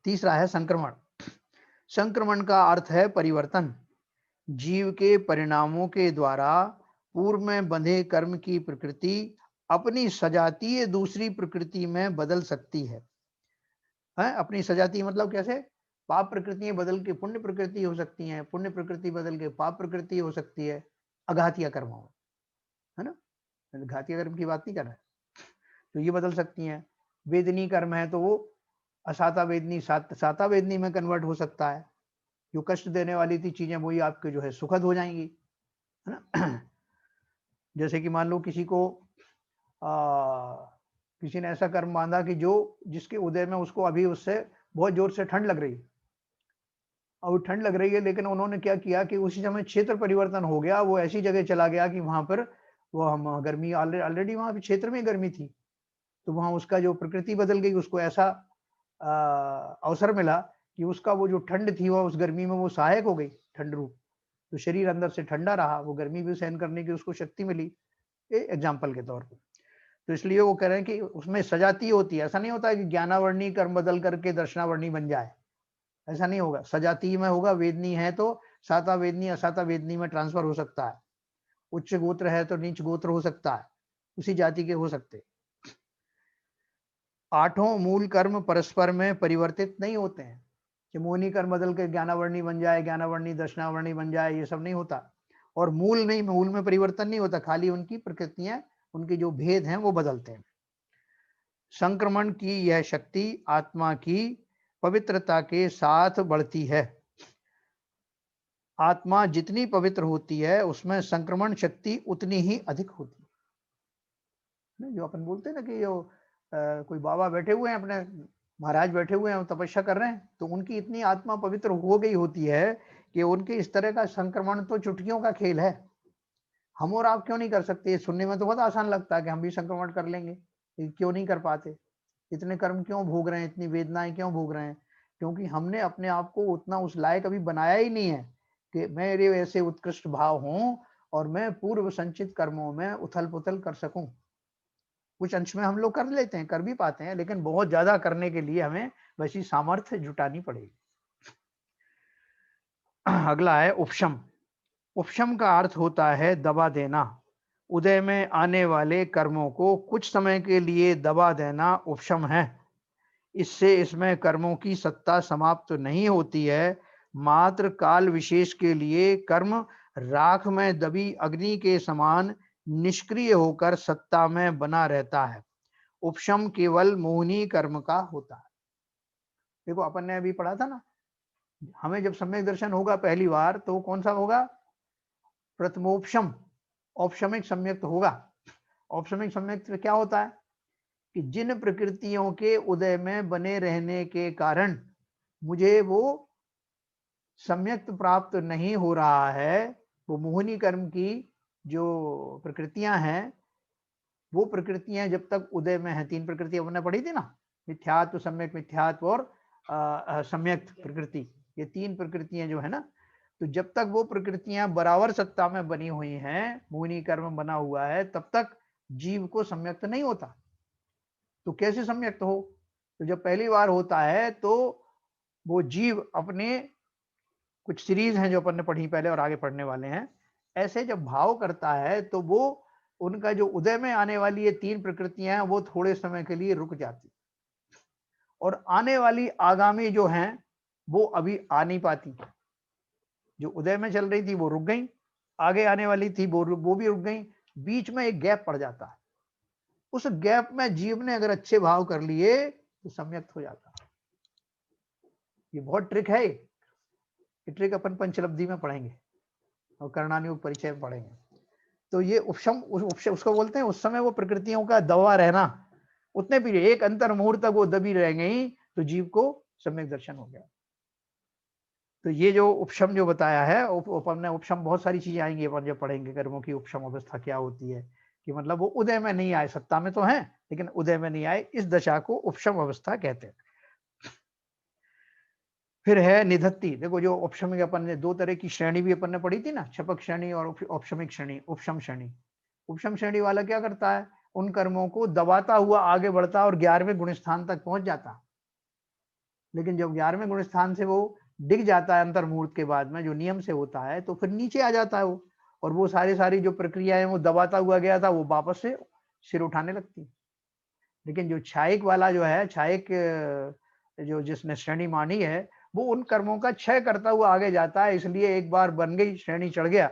तीसरा है संक्रमण। संक्रमण का अर्थ है परिवर्तन। जीव के परिणामों के द्वारा पूर्व में बंधे कर्म की प्रकृति अपनी सजातीय दूसरी प्रकृति में बदल सकती है। अपनी सजातीय मतलब कैसे? पाप प्रकृतियां बदल के पुण्य प्रकृति हो सकती हैं, पुण्य प्रकृति बदल के पाप प्रकृति हो सकती है, अघातीय कर्मों में, है ना। घातीय कर्म की बात नहीं कर रहे, तो ये बदल सकती हैं। वेदनी कर्म है तो वो असाता वेदनी साता वेदनी में कन्वर्ट हो सकता है। जो कष्ट देने वाली थी चीजें वही आपके जो है सुखद हो जाएंगी, है ना। जैसे कि मान लो किसी को किसी ने ऐसा कर्म बांधा कि जो जिसके उदय में उसको अभी उससे बहुत जोर से ठंड लग रही, और ठंड लग रही है, लेकिन उन्होंने क्या किया कि उसी समय क्षेत्र परिवर्तन हो गया, वो ऐसी जगह चला गया कि वहां पर वो हम गर्मी ऑलरेडी वहां क्षेत्र में गर्मी थी, तो वहां उसका जो प्रकृति बदल गई, उसको ऐसा अवसर मिला कि उसका वो जो ठंड थी वो उस गर्मी में वो सहायक हो गई, ठंड रूप। तो शरीर अंदर से ठंडा रहा, वो गर्मी भी सहन करने की उसको शक्ति मिली, एग्जाम्पल के तौर पर। तो इसलिए वो कह रहे हैं कि उसमें सजाती होती है। ऐसा नहीं होता है कि ज्ञानावर्णी कर्म बदल करके दर्शनावर्णी बन जाए, ऐसा नहीं होगा। सजाती में होगा, वेदनी है तो साता वेदनी असाता वेदनी में ट्रांसफर हो सकता है, उच्च गोत्र है तो नीच गोत्र हो सकता है, उसी जाति के हो सकते। आठों मूल कर्म परस्पर में परिवर्तित नहीं होते हैं कि मोहिनी कर्म बदल के ज्ञानावर्णी बन जाए, ज्ञानावर्णी दर्शनावर्णी बन जाए, ये सब नहीं होता। और मूल नहीं, मूल में परिवर्तन नहीं होता, खाली उनकी प्रकृतियां, उनके जो भेद हैं वो बदलते हैं। संक्रमण की यह शक्ति आत्मा की पवित्रता के साथ बढ़ती है। आत्मा जितनी पवित्र होती है उसमें संक्रमण शक्ति उतनी ही अधिक होती है। जो अपन बोलते हैं ना कि जो कोई बाबा बैठे हुए हैं, अपने महाराज बैठे हुए हैं, तपस्या कर रहे हैं, तो उनकी इतनी आत्मा पवित्र हो गई होती है कि उनके इस तरह का संक्रमण तो चुटकियों का खेल है। हम और आप क्यों नहीं कर सकते? सुनने में तो बहुत आसान लगता है कि हम भी संक्रमण कर लेंगे, क्यों नहीं कर पाते? इतने कर्म क्यों भोग रहे हैं, इतनी वेदनाएं क्यों भोग रहे हैं? क्योंकि हमने अपने आप को उतना उस लायक अभी बनाया ही नहीं है कि मेरे ऐसे उत्कृष्ट भाव हों और मैं पूर्व संचित कर्मों में उथल पुथल कर सकूं। कुछ अंश में हम लोग कर लेते हैं, कर भी पाते हैं, लेकिन बहुत ज्यादा करने के लिए हमें वैसी सामर्थ्य जुटानी पड़ेगी। अगला है उपशम। उपशम का अर्थ होता है दबा देना। उदय में आने वाले कर्मों को कुछ समय के लिए दबा देना उपशम है। इससे इसमें कर्मों की सत्ता समाप्त नहीं होती है, मात्र काल विशेष के लिए कर्म राख में दबी अग्नि के समान निष्क्रिय होकर सत्ता में बना रहता है। उपशम केवल मोहिनी कर्म का होता है। देखो अपन ने अभी पढ़ा था ना, हमें जब सम्यक दर्शन होगा पहली बार तो कौन सा होगा? प्रथमोपशम, औपशमिक सम्यक होगा। औपशमिक सम्यक में क्या होता है कि जिन प्रकृतियों के उदय में बने रहने के कारण मुझे वो सम्यक प्राप्त नहीं हो रहा है, वो मोहिनी कर्म की जो प्रकृतियां हैं, वो प्रकृतियां जब तक उदय में है, तीन प्रकृतियां हमने पढ़ी थी ना, मिथ्यात्व, सम्यक मिथ्यात्व और सम्यक प्रकृति, ये तीन प्रकृतियां जो है ना, तो जब तक वो प्रकृतियां बराबर सत्ता में बनी हुई हैं, मोहिनी कर्म बना हुआ है, तब तक जीव को सम्यक्त नहीं होता। तो कैसे सम्यक्त हो? तो जब पहली बार होता है तो वो जीव अपने, कुछ सीरीज हैं जो अपन ने पढ़ी पहले और आगे पढ़ने वाले हैं, ऐसे जब भाव करता है तो वो उनका जो उदय में आने वाली ये तीन प्रकृतियां हैं वो थोड़े समय के लिए रुक जाती, और आने वाली आगामी जो हैं वो अभी आ नहीं पाती। जो उदय में चल रही थी वो रुक गई, आगे आने वाली थी वो भी रुक गई, बीच में एक गैप पड़ जाता है। उस गैप में जीव ने अगर अच्छे भाव कर लिए तो सम्यक्त हो जाता। ये बहुत ट्रिक है, ये ट्रिक अपन पंचलब्धि में पढ़ेंगे और करणानुयोग परिचय में पढ़ेंगे। तो ये उपशम, उसको बोलते हैं उस समय वो प्रकृतियों का दबा रहना, उतने पीरियड एक अंतर मुहूर्त तक वो दबी रह गई तो जीव को सम्यक दर्शन हो गया। तो ये जो उपशम जो बताया है, अपन ने उपशम बहुत सारी चीजें आएंगी अपन जब पढ़ेंगे कर्मों की उपशम अवस्था क्या होती है, कि मतलब वो उदय में नहीं आए, सत्ता में तो है लेकिन उदय में नहीं आए, इस दशा को उपशम अवस्था कहते हैं। फिर है निधत्ति। देखो जो औपशमिक, अपन ने दो तरह की श्रेणी भी अपन ने पढ़ी थी ना, क्षपक श्रेणी और औपशमिक श्रेणी, उपशम श्रेणी। उपशम श्रेणी वाला क्या करता है? उन कर्मों को दबाता हुआ आगे बढ़ता और 11वें गुण स्थान तक पहुंच जाता। लेकिन जब 11वें गुण स्थान से वो डिग जाता है अंतर मुहूर्त के बाद में, जो नियम से होता है, तो फिर नीचे आ जाता है वो, और वो सारी जो प्रक्रियाएं वो दबाता हुआ गया था वो वापस से सिर उठाने लगती। लेकिन जो छायिक वाला जो है, छायिक जो जिसने श्रेणी मानी है, वो उन कर्मों का क्षय करता हुआ आगे जाता है, इसलिए एक बार बन गई, श्रेणी चढ़ गया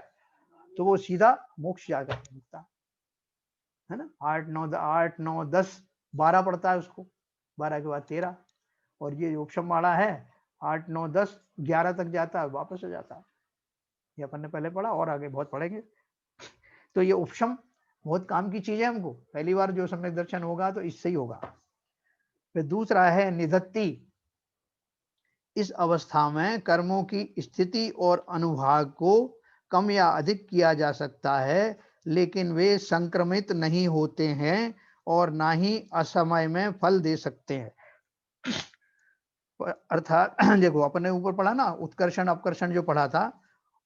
तो वो सीधा मोक्ष जाकर पहुंचता है ना। 8 9 10 पड़ता है उसको, 12 के बाद 13, और ये उपशम वाला है 8 9 10 11 तक जाता है, वापस हो जाता है। ये अपन ने पहले पढ़ा और आगे बहुत पढ़ेंगे। तो ये उपशम बहुत काम की चीज है, हमको पहली बार जो सम्यक दर्शन होगा तो इससे ही होगा। फिर दूसरा है निधत्ति। इस अवस्था में कर्मों की स्थिति और अनुभाग को कम या अधिक किया जा सकता है, लेकिन वे संक्रमित नहीं होते हैं और ना ही असमय में फल दे सकते हैं। अर्थात देखो अपन ने ऊपर पढ़ा ना, उत्कर्षण अपकर्षण जो पढ़ा था,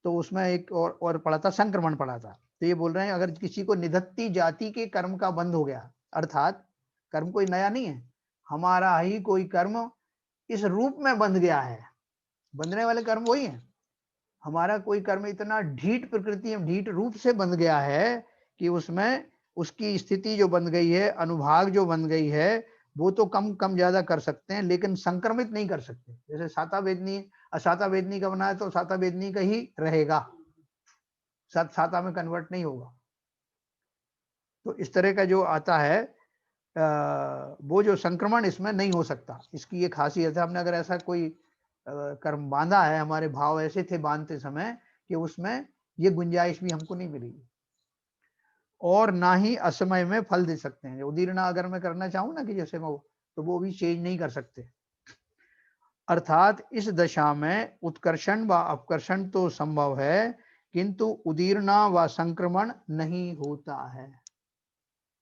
तो उसमें एक और पढ़ा था, संक्रमण पढ़ा था। तो ये बोल रहे हैं अगर किसी को निधत्ती जाति के कर्म का बंध हो गया, अर्थात कर्म कोई नया नहीं है, हमारा ही कोई कर्म इस रूप में बंध गया है, बंधने वाले कर्म वही है, हमारा कोई कर्म इतना ढीठ प्रकृति, ढीठ रूप से बंध गया है कि उसमें उसकी स्थिति जो बन गई है, अनुभाग जो बन गई है, वो तो कम कम ज्यादा कर सकते हैं लेकिन संक्रमित नहीं कर सकते। जैसे साता वेदनी, असाता वेदनी का बना है तो साता वेदनी का ही रहेगा, साता में कन्वर्ट नहीं होगा। तो इस तरह का जो आता है वो जो संक्रमण इसमें नहीं हो सकता, इसकी ये खासियत है। हमने अगर ऐसा कोई कर्म बांधा है, हमारे भाव ऐसे थे बांधते समय कि उसमें ये गुंजाइश भी हमको नहीं मिलेगी, और ना ही असमय में फल दे सकते हैं। उदीर्णा अगर मैं करना चाहूँ ना कि जैसे वो, तो वो भी चेंज नहीं कर सकते। अर्थात इस दशा में उत्कर्षण व अपकर्षण तो संभव है, किंतु उदीर्णा व संक्रमण नहीं होता है।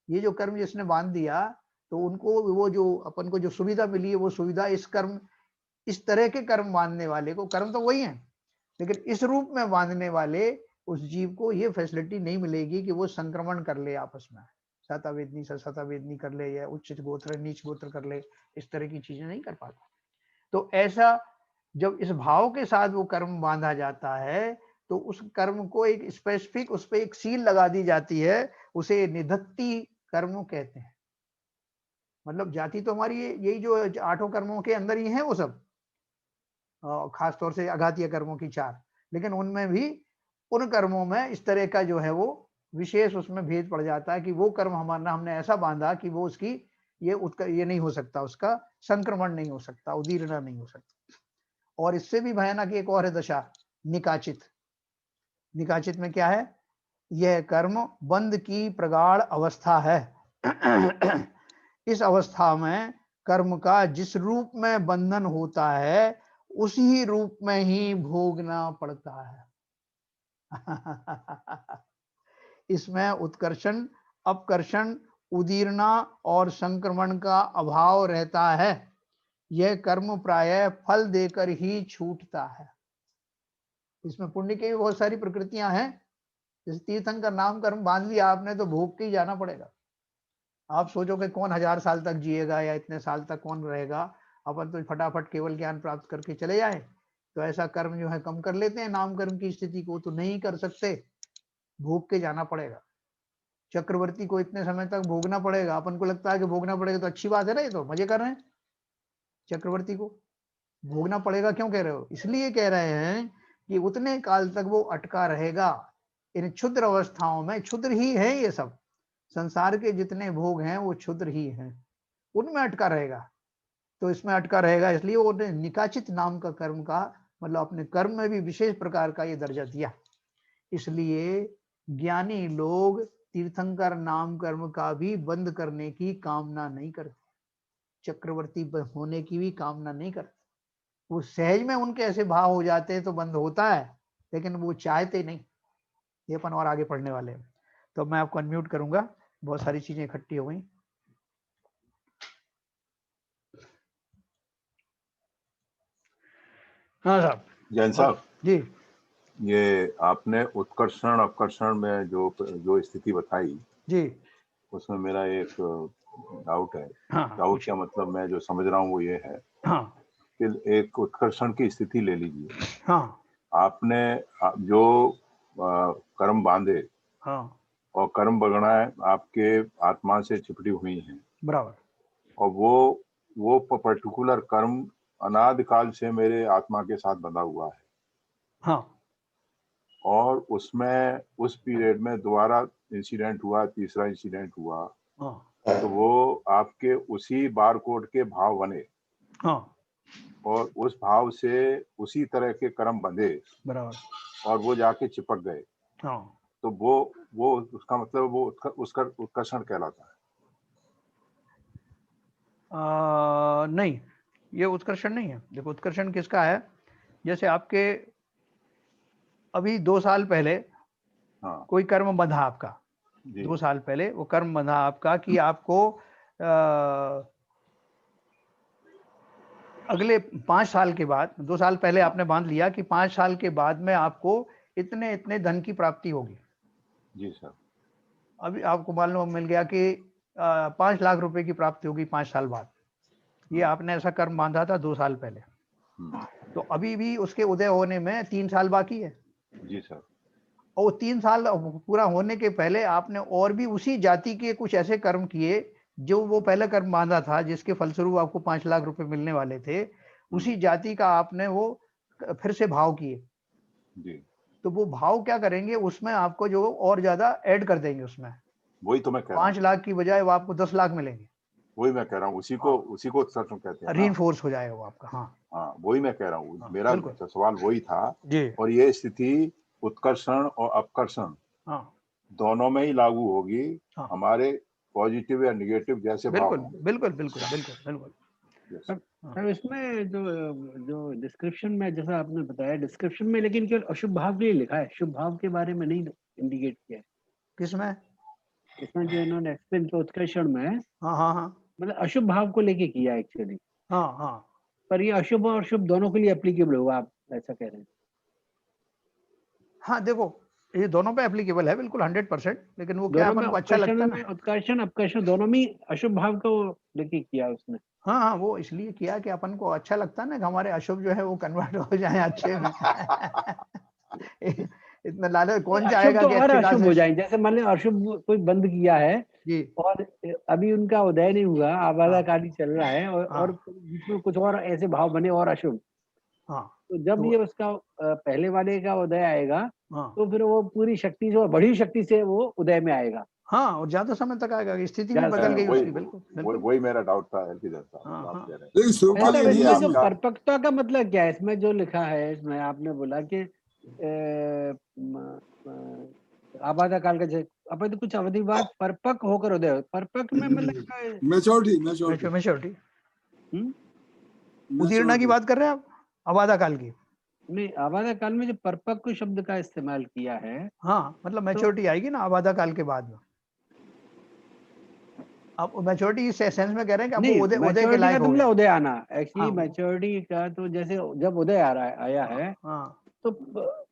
ये जो कर्म जिसने बांध दिया, तो उनको वो जो अपन को जो सुविधा मिली है, वो सुविधा इस कर्म, इस तरह के कर्म बांधने वाले को, कर्म तो वही है लेकिन इस रूप में बांधने वाले उस जीव को ये फैसिलिटी नहीं मिलेगी कि वो संक्रमण कर ले आपस में, साता वेदनी से सता वेदनी कर ले या उच्च गोत्र नीच गोत्र कर ले, इस तरह की चीजें नहीं कर पाता। तो ऐसा जब इस भाव के साथ वो कर्म बांधा जाता है तो उस कर्म को एक स्पेसिफिक, उस पर एक सील लगा दी जाती है, उसे निधत्ती कर्म कहते हैं। मतलब जाति तो हमारी यही जो 8 कर्मों के अंदर ही है वो सब, खास तौर से अघातीय कर्मों की 4, लेकिन उनमें भी उन कर्मों में इस तरह का जो है वो विशेष उसमें भेद पड़ जाता है कि वो कर्म हमारा हमने ऐसा बांधा कि वो उसकी ये नहीं हो सकता, उसका संक्रमण नहीं हो सकता, उदीर्ण नहीं हो सकता। और इससे भी भयानक एक और है दशा, निकाचित। निकाचित में क्या है? यह कर्म बंध की प्रगाढ़ अवस्था है। इस अवस्था में कर्म का जिस रूप में बंधन होता है उसी रूप में ही भोगना पड़ता है। इसमें उत्कर्षण, अपकर्षण, उदीरना और संक्रमण का अभाव रहता है। यह कर्म प्रायः फल देकर ही छूटता है। इसमें पुण्य की भी बहुत सारी प्रकृतियां हैं। जैसे तीर्थंकर नाम कर्म बांध लिया आपने तो भोग के ही जाना पड़ेगा। आप सोचोगे कौन 1000 साल तक जिएगा या इतने साल तक कौन रहेगा, अपन तो फटाफट केवल ज्ञान प्राप्त करके चले जाए। तो ऐसा कर्म जो है कम कर लेते हैं नाम कर्म की स्थिति को, तो नहीं कर सकते, भोग के जाना पड़ेगा। चक्रवर्ती को इतने समय तक भोगना पड़ेगा। अपन को लगता है कि भोगना पड़ेगा तो अच्छी बात है ना, ये तो मजे कर रहे हैं। चक्रवर्ती को भोगना पड़ेगा क्यों कह रहे हो? इसलिए कह रहे हैं कि उतने काल तक वो अटका रहेगा इन क्षुद्र अवस्थाओं में। क्षुद्र ही है ये सब, संसार के जितने भोग हैं वो क्षुद्र ही हैं, उनमें अटका रहेगा। तो इसमें अटका रहेगा, इसलिए वो निकाचित नाम का कर्म का मतलब अपने कर्म में भी विशेष प्रकार का ये दर्जा दिया। इसलिए ज्ञानी लोग तीर्थंकर नाम कर्म का भी बंद करने की कामना नहीं करते, चक्रवर्ती होने की भी कामना नहीं करते। वो सहज में उनके ऐसे भाव हो जाते हैं तो बंद होता है, लेकिन वो चाहते नहीं। ये अपन और आगे पढ़ने वाले हैं। तो मैं आपको अनम्यूट करूंगा, बहुत सारी चीजें इकट्ठी हो गई। हाँ साहब। जैन साहब जी, ये आपने उत्कर्षण अपकर्षण में जो स्थिति बताई जी, उसमें मेरा एक डाउट है। हाँ, हाँ, डाउट पूछिए। क्या मतलब, मैं जो समझ रहा हूँ वो ये है हाँ, कि एक उत्कर्षण की स्थिति ले लीजिए। हाँ, आपने जो कर्म बांधे हाँ, और कर्म बगड़ाएं आपके आत्मा से चिपटी हुई हैं, बराबर। और वो पर्टिकुलर कर्म अनादि काल से मेरे आत्मा के साथ बंधा हुआ है। हाँ, और उसमें उस पीरियड में दोबारा इंसिडेंट हुआ, तीसरा इंसिडेंट हुआ, हाँ, तो वो आपके उसी बार कोड के भाव बने हाँ, और उस भाव से उसी तरह के कर्म बंधे बराबर। और वो जाके चिपक गए। हाँ, तो वो उसका मतलब वो उसका उत्कर्षण कहलाता है। नहीं, ये उत्कर्षण नहीं है। देखो उत्कर्षण किसका है, जैसे आपके अभी 2 साल पहले हाँ कोई कर्म बंधा आपका, जी 2 साल पहले वो कर्म बंधा आपका कि आपको अगले 5 साल के बाद, 2 साल पहले आपने बांध लिया कि 5 साल के बाद में आपको इतने इतने धन की प्राप्ति होगी। जी सर। अभी आपको मालूम मिल गया कि 5 लाख रुपए की प्राप्ति होगी 5 साल बाद। ये आपने ऐसा कर्म बांधा था 2 साल पहले, तो अभी भी उसके उदय होने में 3 साल बाकी है। जी सर। और 3 साल पूरा होने के पहले आपने और भी उसी जाति के कुछ ऐसे कर्म किए जो वो पहले कर्म बांधा था, जिसके फलस्वरूप आपको 5 लाख रुपए मिलने वाले थे। उसी जाति का आपने वो फिर से भाव किए, जी तो वो भाव क्या करेंगे, उसमें आपको जो और ज्यादा ऐड कर देंगे उसमें। वही तो मैं कह रहा हूँ, 5 लाख की बजाय वो आपको 10 लाख मिलेंगे। वही मैं कह रहा हूँ, उसी हाँ, को उत्कर्षण कहते हैं ना। रीइंफोर्स हो जाएगा वो आपका। हाँ, हाँ वही मैं कह रहा हूँ, हाँ, मेरा बिल्कुल। सवाल वही था। जी, और ये स्थिति उत्कर्षण और अपकर्षण हाँ, दोनों में ही लागू होगी, हाँ, हमारे पॉजिटिव या नेगेटिव जैसे भाव बिल्कुल, होंगे। बिल्कुल, बिल्कुल, बिल्कुल, बिल्कुल। Yes. हाँ, सर इसमें जो जो डिस्क्रिप्शन में जैसा आपने बताया, डिस्क्रिप्शन में लेकिन केवल अशुभ भाव के लिए लिखा है, शुभ भाव के बारे में नहीं इंडिकेट किया है। किसमें? इसमें जो इन्होंने एक्सप्लेन किया उत्कर्षण में, हाँ, हाँ, हाँ, मतलब अशुभ भाव को लेके किया एक्चुअली, हाँ, हाँ, पर ये अशुभ और शुभ दोनों के लिए एप्लीकेबल होगा, आप ऐसा कह रहे हैं? हाँ, देखो ये दोनों पे एप्लीकेबल है बिल्कुल 100%, लेकिन वो क्या दोनों में अपन को अच्छा लगता है में ना। उत्कर्षण अपकर्षण दोनों में अशुभ भाव को लेके किया उसने। हाँ, हाँ, वो इसलिए किया कि अपन को अच्छा लगता है ना कि हमारे अशुभ जो है वो कन्वर्ट हो जाए अच्छे में। इतना लालच कौन अशुभ चाहेगा तो कि और अच्छे अशुभ खासे। हो जाए, जैसे मान लो अशुभ कोई बंद किया है जी, और अभी उनका उदय नहीं हुआ, आबादा हाँ। काल ही चल रहा है और हाँ। बीच में कुछ और ऐसे भाव बने और अशुभ। हाँ। तो जब तो ये उसका पहले वाले का उदय आएगा हाँ। तो फिर वो पूरी शक्ति से और बड़ी शक्ति से वो उदय में आएगा। हाँ, और ज्यादा समय तक आएगा, स्थिति भी ज्यादा बदल समय गई वही उसकी, बिल्कुल बिल्कुल। वही मेरा डाउट था एलपीएस साहब, हाँ, जो आप हाँ। कह रहे हैं। लेकिन शुभ अच्छा, काल ये इसमें जो आपका- परिपक्वता का मतलब क्या है? इसमें जो लिखा है, इसमें आपने बोला कि आबादा काल का अपन तो कुछ अवधि बाद परिपक्व होकर उदय हो। परिपक्व में मतलब मैच्योरिटी मैच्योरिटी हम्म? उदीर्णा की बात कर रहे हैं आप, आबादा काल की? नहीं, आबादा काल में जो परिपक्व शब्द का इस्तेमाल किया है, हाँ, मतलब मैच्योरिटी आएगी ना आबादा काल के बाद में। आप मैच्योरिटी इस सेंस में कह रहे हैं कि नहीं, आपको उदय के मैच्योरिटी का लायक तो हो मतलब गए। उदय आना। एक्चुअली हाँ। मैच्योरिटी का तो जैसे जब उदय आ रहा है, आया है, हाँ। तो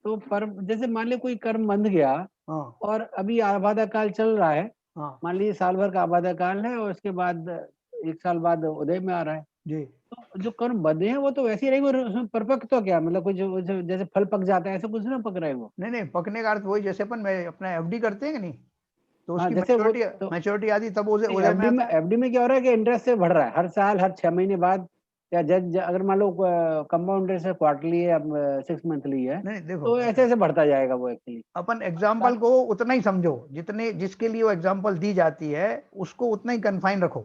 पर जैसे मान लीजिए कोई कर्म बंध गया हाँ। और अभी आबादा काल चल रहा है, हाँ मान लीजिए साल भर का आबादा काल है और उसके बाद 1 साल बाद उदय में आ रहा है, जी। तो जो कर्म बंधे हैं वो तो वैसे ही रहेंगे। उसमें परिपक्व तो क्या मतलब कुछ जैसे फल पक जाता है ऐसा कुछ ना पक रहा है वो। नहीं, पकने का अर्थ वही, जैसे अपन में अपना एफडी करते हैं कि नहीं, तो हाँ, उसकी जैसे वो मैच्योरिटी आती तब उदय में आता है। एफडी में क्या हो रहा है कि इंटरेस्ट से बढ़ रहा है हर साल, हर 6 महीने बाद, या अगर मान लो कंपाउंड इंटरेस्ट क्वार्टरली है, 6 मंथली है, नहीं देखो, तो ऐसे ऐसे बढ़ता जाएगा वो एक्चुअली। अपन एग्जाम्पल को उतना ही समझो जितने जिसके लिए वो एग्जाम्पल दी जाती है, उसको उतना ही कन्फाइन रखो,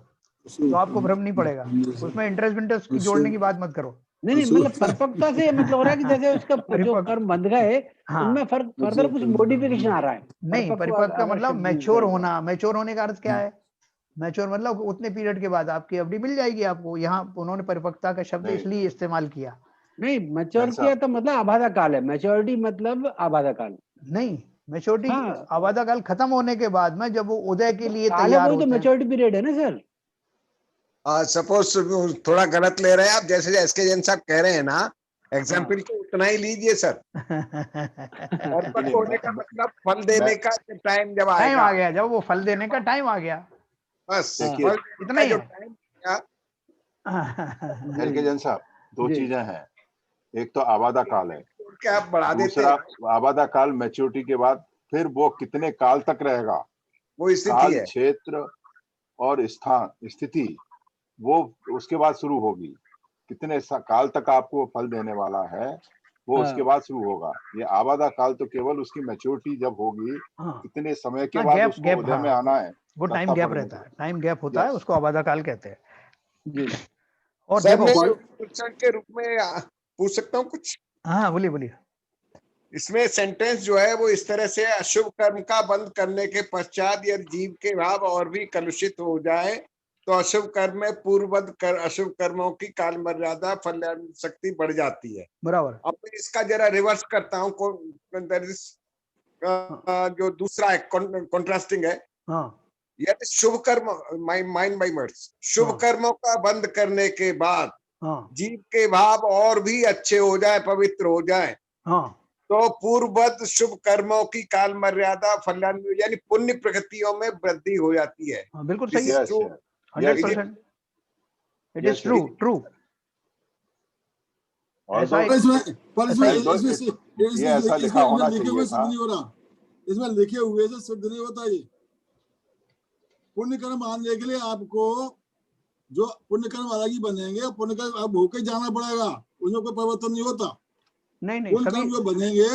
तो आपको भ्रम नहीं पड़ेगा। उसमें इंटरेस्ट की जोड़ने की बात मत करो। नहीं, मतलब परिपक्वता से मतलब हो रहा है कि जैसे उसका जो कर्म बंध गए, हाँ। उनमें फर्दर कुछ मॉडिफिकेशन आ रहा है। नहीं, परिपक्व का मतलब मैच्योर होना। मैच्योर होने का अर्थ क्या है? मैच्योर मतलब उतने पीरियड के बाद आपकी एफडी मिल जाएगी आपको। यहाँ उन्होंने परिपक्वता का शब्द नहीं। इसलिए इस्तेमाल किया। नहीं, मैच्योर ऐसा- किया तो मतलब आबादा काल है, मैच्योरिटी मतलब आबादा काल। नहीं, मैच्योरिटी हाँ। आबादा काल खत्म होने के बाद में जब वो उदय के लिए काल है तैयार वही तो होते हैं। मैच्योरिटी पीरियड है ना सर। सपोज थोड़ा गलत ले रहे हैं आप, जैसे एसके जैन साहब कह रहे हैं ना, एग्जाम्पल को उतना ही लीजिए सर। और पक्व होने का मतलब फल देने का टाइम जब टाइम आएगा, आ गया, जब वो फल देने का टाइम आ गया, बस देखिए, फल देने इतना का ही जो है। टाइम आएगा, एलके जैन साहब, दो जी। चीजें हैं। एक तो आबादा काल है, छोड़ के आप बढ़ा देते दूसरा हैं, आबादा काल मैच्योरिटी के बाद फिर वो कितने काल तक रहेगा, वो स्थिति काल, है। क्षेत्र और स्थान, स्थिति, वो उसके बाद शुरू होगी। कितने काल तक आपको फल देने वाला है वो हाँ। उसके बाद शुरू होगा। ये आबादा काल तो केवल उसकी मैच्योरिटी जब होगी, हाँ, कितने समय के हाँ, बाद गैप उसको उदय में हाँ, आना है, वो टाइम तत्ता गैप फल रहता मिलेगा। है, टाइम गैप होता है, Yes. उसको आबादा काल कहते हैं। जी। और सर देखो, मैं क्वेश्चन के रूप में पूछ सकता हूँ कुछ? हाँ बोलिए बोलिए। इसमें सेंटेंस जो है वो इस तरह से, अशुभ कर्म का बंद करने के पश्चात यदि जीव के भाव और भी कलुषित हो जाए तो अशुभ कर्म में पूर्ववत कर अशुभ कर्मों की काल मर्यादा फल शक्ति बढ़ जाती है। बराबर। अब मैं इसका जरा रिवर्स करता हूँ, जो दूसरा है कॉन्ट्रास्टिंग है। हाँ। यदि शुभ कर्म, माइंड बाई वर्ड्स, शुभ हाँ। कर्मों का बंद करने के बाद हाँ। जीव के भाव और भी अच्छे हो जाए, पवित्र हो जाए, हाँ। तो पूर्ववत शुभ कर्मों की काल मर्यादा फलान्वित यानी पुण्य प्रकृतियों में वृद्धि हो जाती है। हाँ, बिल्कुल This सही is है। true. 100%। It is Yes, true, yes. True. Although ऐसा ये ऐसा लिखा होना चाहिए था। नहीं हो रहा, इसमें लिखे हुए से सिद्ध नहीं होता। ये पुण्य कर्म आने के लिए आपको जो पुण्य कर्म अलग ही बनेंगे, पुण्य कर्म आप भोग के जाना पड़ेगा, उसमें कोई परिवर्तन नहीं होता। नहीं, पुण्य कर्म जो बनेंगे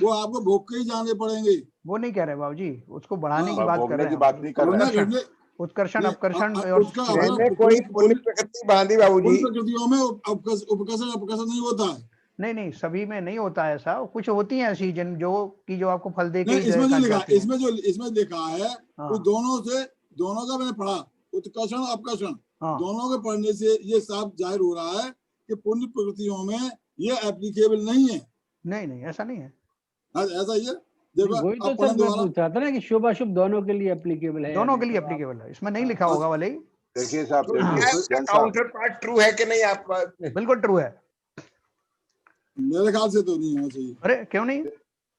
वो आपको भोग के ही जाने पड़ेंगे। वो नहीं कह रहे बाबूजी, उसको बढ़ाने की बात कर भोगने रहे की हैं। बात नहीं कर रहे हैं। उत्कर्षण, अपकर्षण उसका मैंने कोई पुण्य प्रकृति बांधी बाबूजी, प्रकृतियों में उपकर्षण अपकर्षण नहीं होता है। नहीं, सभी में नहीं होता है ऐसा। कुछ होती है ऐसी जो आपको फल दे के नहीं, इसमें जो लिखा, जाती है। इसमें लिखा है वो दोनों का मैंने पढ़ा, उत्कर्षण अपकर्षण, दोनों के पढ़ने से ये साफ जाहिर हो रहा है कि पुण्य प्रकृतियों में ये एप्लीकेबल नहीं है। नहीं, ऐसा नहीं है। ऐसा ही है। देखो, वही तो सर मैं पूछ रहा था ना कि शुभ अशुभ दोनों के लिए एप्लीकेबल है, दोनों के लिए एप्लीकेबल है। इसमें नहीं लिखा होगा वाले। देखिए साहब, काउंटर पार्ट ट्रू है कि नहीं? आप बिल्कुल ट्रू है। मेरे ख्याल से तो नहीं होना चाहिए। अरे क्यों नहीं?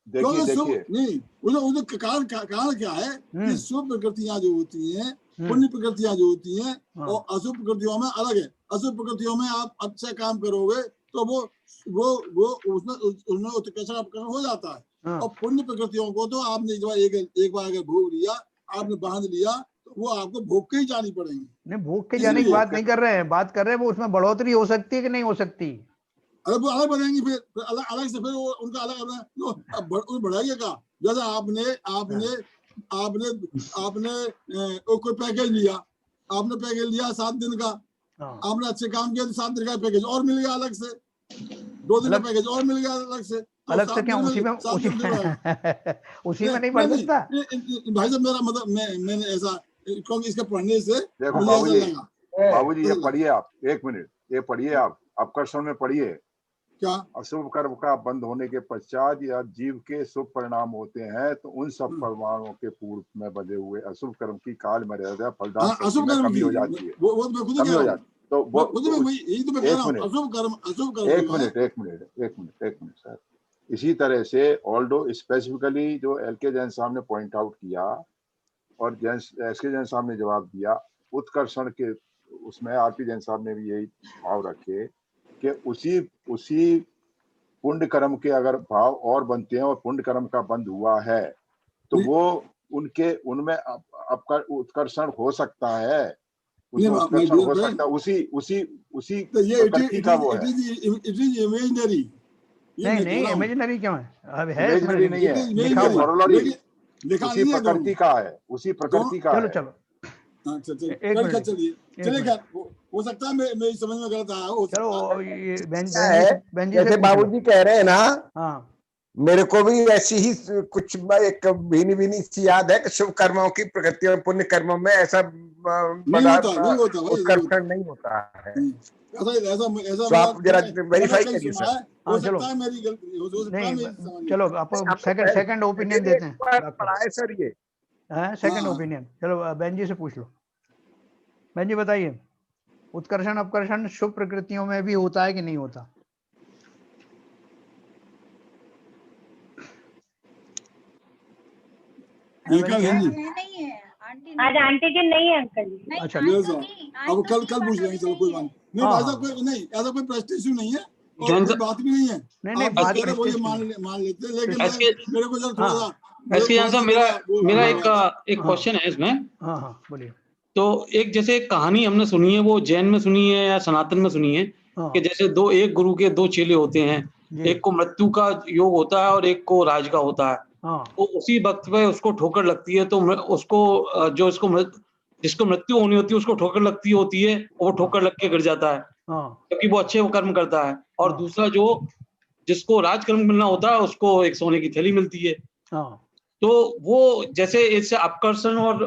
देखिए नहीं, उसे कारण क्या है कि शुभ प्रकृतियां जो होती हैं, पुण्य प्रकृतियां जो होती हैं, और अशुभ प्रकृतियों में अलग है। अशुभ प्रकृतियों में आप अच्छा काम करोगे तो वो उसमें उत्कर्षण अपकर्षण हो जाता है। और पुण्य प्रकृतियों को तो आपने एक बार अगर भोग लिया, आपने बांध लिया, तो वो आपको भोग के ही जानी पड़ेंगी। नहीं, भोग के जाने की बात नहीं कर रहे हैं, बात कर रहे हैं वो उसमें बढ़ोतरी हो सकती है कि नहीं हो सकती। अरे वो अलग बनाएंगे, फिर अलग अलग से, फिर वो उनका अलग अलग बढ़ाइए का। जैसे आपने आपने आपने आपने कोई पैकेज लिया, आपने पैकेज लिया 7 दिन का, आपने अच्छे काम किया तो 7 दिन का पैकेज और मिल गया अलग से, 2 दिन का पैकेज और मिल गया अलग से, तो अलग से क्या उसी में उसी में नहीं पढ़ सकता भाई साहब। मेरा मतलब मैंने ऐसा, क्योंकि इसके पढ़ने से देखो बाबूजी ये पढ़िए आप, 1 मिनट ये पढ़िए आप, अपकर्षण में पढ़िए, क्या अशुभ कर्म का बंद होने के पश्चात या जीव के शुभ परिणाम होते हैं तो उन सब परिणामों के पूर्व में बने हुए अशुभ कर्म की काल मर्यादा फलदान शक्ति में कमी हो जाती है, कमी हो जाती है। तो वो एक मिनट सर, इसी तरह से ऑल्डो स्पेसिफिकली जो एल.के. जैन साहब ने पॉइंट आउट किया और एस.के. जैन साहब ने जवाब दिया, उत्कर्षण के उसमें आर.पी. जैन साहब ने भी यही भाव रखे कि उसी पुण्य कर्म के अगर भाव और बनते हैं और पुण्य कर्म का बंद हुआ है तो वो उनमें आपका उत्कर्षण हो सकता है, उसमें उत्कर्षण हो सकता है, उसी प्रकृति का वो है। नहीं इमेजिनरी क्यों है? अब है, इमेजिनरी नहीं है, लिखा हुआ उसी प्रकृति का है, उसी प्रकृति का है। चलिए हो सकता है मेरी समझ में गलत आया हो। चलो ये जैसे बाबूजी कह रहे हैं ना, हाँ मेरे को भी ऐसी ही कुछ एक भीनी सी याद है कि शुभ कर्मों की प्रकृति और पुण्य कर्मों में ऐसा उत्कर्षण नहीं होता है। ऐसा आप जरा वेरीफाई करिए सर। हो सकता है मेरी गलती हो सकता है मेरी। चलो आप सेकंड ओपिनियन देते हैं। पढ़ाए सर ये सेकंड ओपिनियन। चलो बहन जी से पूछ लो। बहन जी बताइए, उत्कर्षण अपकर्षण शुभ प्रकृतियों में भी होता है कि नहीं होता? आज आंटी जी नहीं है अंकल। अच्छा अब कल पूछ लेंगे, चलो कोई बात नहीं। ऐसा कोई नहीं, ऐसा कोई प्रश्न इशू नहीं है और कोई बात भी नहीं है। नहीं बात कर वो ये मान लेते हैं, लेकिन मेरे को जरा थोड़ा सा मेरा एक क्वेश्चन है इसमें। हाँ बोलिए। तो एक जैसे एक कहानी हमने सुनी है, वो जैन में सुनी है या सनातन में सुनी है कि जैसे एक गुरु के 2 चेले होते हैं, एक को मृत्यु का योग होता है और एक को राज का होता है। तो उसी वक्त पे उसको ठोकर लगती है, तो उसको जिसको मृत्यु होनी होती है उसको ठोकर लगती होती है और वो ठोकर लग के गिर जाता है क्योंकि वो अच्छे कर्म करता है। और दूसरा जिसको राजकर्म मिलना होता है उसको एक सोने की थैली मिलती है। तो वो जैसे इससे अपकर्षण और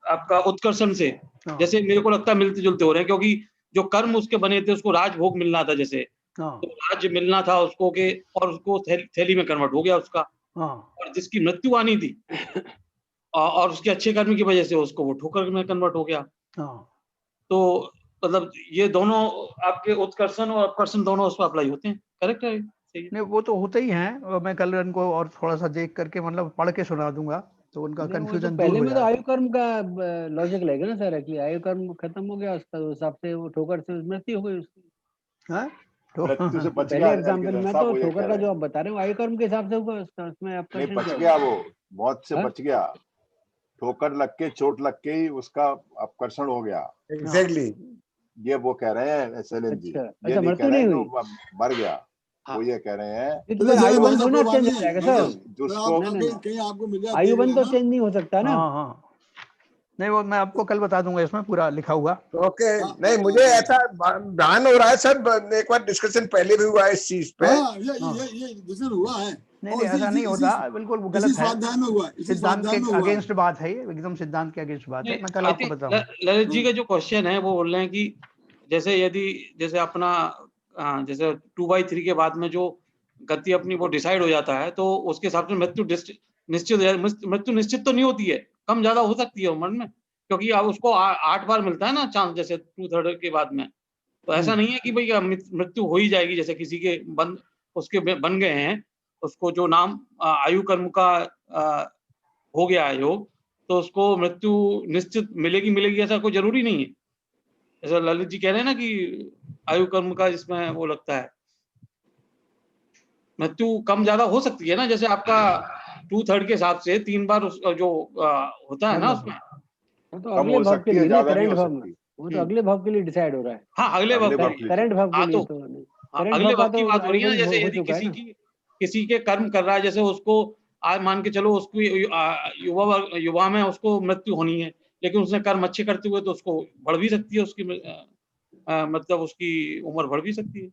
आपका उत्कर्षण से जैसे मेरे को लगता है मिलते जुलते हो रहे हैं, क्योंकि जो कर्म उसके बने थे उसको राजभोग मिलना था, जैसे तो राज्य मिलना था उसको के, और उसको थैली में कन्वर्ट हो गया उसका। और जिसकी मृत्यु आनी थी और उसके अच्छे कर्म की वजह से उसको वो ठोकर में कन्वर्ट हो गया। तो मतलब ये दोनों आपके उत्कर्षण और अपकर्षण दोनों उस पर अप्लाई होते हैं, करेक्ट है? नहीं वो तो होते ही हैं, और मैं कल उनको और थोड़ा सा देख करके मतलब पढ़ के सुना दूंगा तो उनका कंफ्यूजन दूर हो जाएगा। पहले में तो आयु कर्म का लॉजिक लगेगा ना सर, एक्चुअली आयु कर्म खत्म हो गया उसका, उस हिसाब से वो ठोकर से मृत्यु हो गई उसकी। हाँ पहले एग्जाम्पल में तो ठोकर का जो आप बता रहे हो आयु कर्म के हिसाब से होगा, उसमें आपका बच गया, वो मौत से बच गया, ठोकर लग के चोट लग के ही उसका अपकर्षण हो गया। एग्जैक्टली ये वो कह रहे हैं SLN जी, ये नहीं कह रहे हैं मर गया, वो ये कह रहे हैं आयुबंध तो चेंज नहीं हो सकता ना। नहीं वो मैं आपको कल बता दूंगा, इसमें पूरा लिखा हुआ। ओके नहीं मुझे ऐसा ध्यान हो रहा है सर, एक बार डिस्कशन पहले भी हुआ है इस चीज पे। ये डिस्कशन हुआ है। नहीं ऐसा नहीं होता, बिल्कुल गलत है, सिद्धांत के अगेंस्ट बात है, एकदम सिद्धांत के अगेंस्ट बात है। मैं कल आपको बताऊंगा। ललित जी का जो क्वेश्चन है वो बोल रहे हैं कि जैसे अपना जैसे 2/3 के बाद में जो गति अपनी वो डिसाइड हो जाता है, तो उसके हिसाब से मृत्यु निश्चित तो नहीं होती है, कम ज्यादा हो सकती है उम्र में, क्योंकि अब उसको 8 बार मिलता है ना चांस, जैसे 2/3 के बाद में। तो ऐसा नहीं है कि भाई मृत्यु हो ही जाएगी, जैसे किसी के उसके बन गए हैं, उसको जो नाम आयु कर्म का हो गया है योग, तो उसको मृत्यु निश्चित मिलेगी ऐसा कोई जरूरी नहीं है। जैसा ललित जी कह रहे हैं ना कि आयु कर्म का इसमें वो लगता है, मृत्यु कम ज्यादा हो सकती है ना, जैसे आपका 2/3 के हिसाब से 3 बार जो होता है ना उसमें, वो तो कम अगले हो भाव के सकती है, लिए ना, ज्यादा नहीं करंट हो भाव में, सकती। वो तो अगले भाव के लिए डिसाइड हो रहा है। हाँ अगले अगले भाव भाव के लिए। करंट भाव के हाँ लिए तो तो हाँ, करंट अगले भाव का भाव की तो बात हो रही है ना, ऑलरेडी जैसे हो यदि चुका है ना। किसी के कर्म कर रहा है, जैसे उसको आज मान के चलो उसको युवा में उसको मृत्यु होनी है, लेकिन उसने कर्म अच्छे करते हुए तो उसको बढ़ भी सकती है, उसकी मतलब उसकी उम्र बढ़ भी सकती है।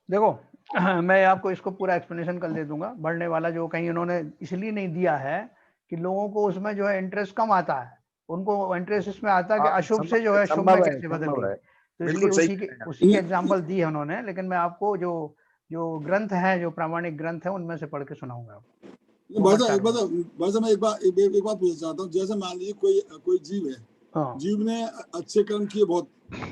देखो मैं आपको इसको पूरा एक्सप्लेनेशन कर दे दूंगा। बढ़ने वाला जो कहीं उन्होंने इसलिए नहीं दिया है कि लोगों को उसमें जो है इंटरेस्ट कम आता है, उनको इंटरेस्ट इसमें आता है कि हाँ, अशुभ से जो है शुभ में कैसे संभव बदले, है, तो इसलिए बिल्कुल सही उसी कह के रहे हैं आप। उसी के एग्जाम्पल दिए हैं उन्होंने। लेकिन मैं आपको जो जो ग्रंथ है, जो प्रामाणिक ग्रंथ है, उनमें से पढ़ के सुनाऊंगा। भाई साहब मैं एक बात पूछना चाहता हूँ। जैसे मान लीजिए कोई जीव है, हाँ जीव ने अच्छे कर्म किए बहुत,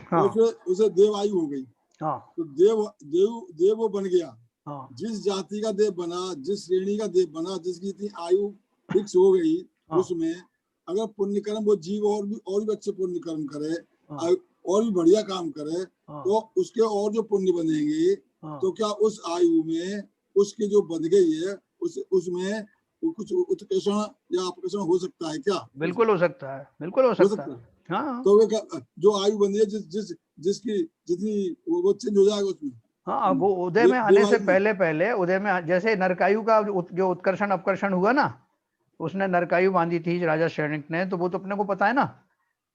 हाँ उसे देव आयु हो गई, हाँ तो देव वो बन गया। हाँ जिस जाति का देव बना, जिस श्रेणी का देव बना, जिसकी इतनी आयु फिक्स हो गई, हाँ। उसमें अगर पुण्य कर्म वो जीव और भी अच्छे पुण्य कर्म करे, हाँ। और भी बढ़िया काम करे, हाँ। तो उसके और जो पुण्य बनेंगे, हाँ। तो क्या उस आयु में उसकी जो बन गई है उसमें कुछ उत्कर्षण या अपकर्षण हो सकता है क्या? बिल्कुल हो सकता है, बिल्कुल हो सकता है। हाँ तो जो आयु बनी है जिसकी जितनी वो चेंज हो जाएगा उसमें। हाँ, वो उदय में आने से पहले उदय में जैसे नरकायु का जो उत्कर्षण अपकर्षण हुआ ना, उसने नरकायु बांधी थी राजा शैणिक ने, तो वो तो अपने को पता है ना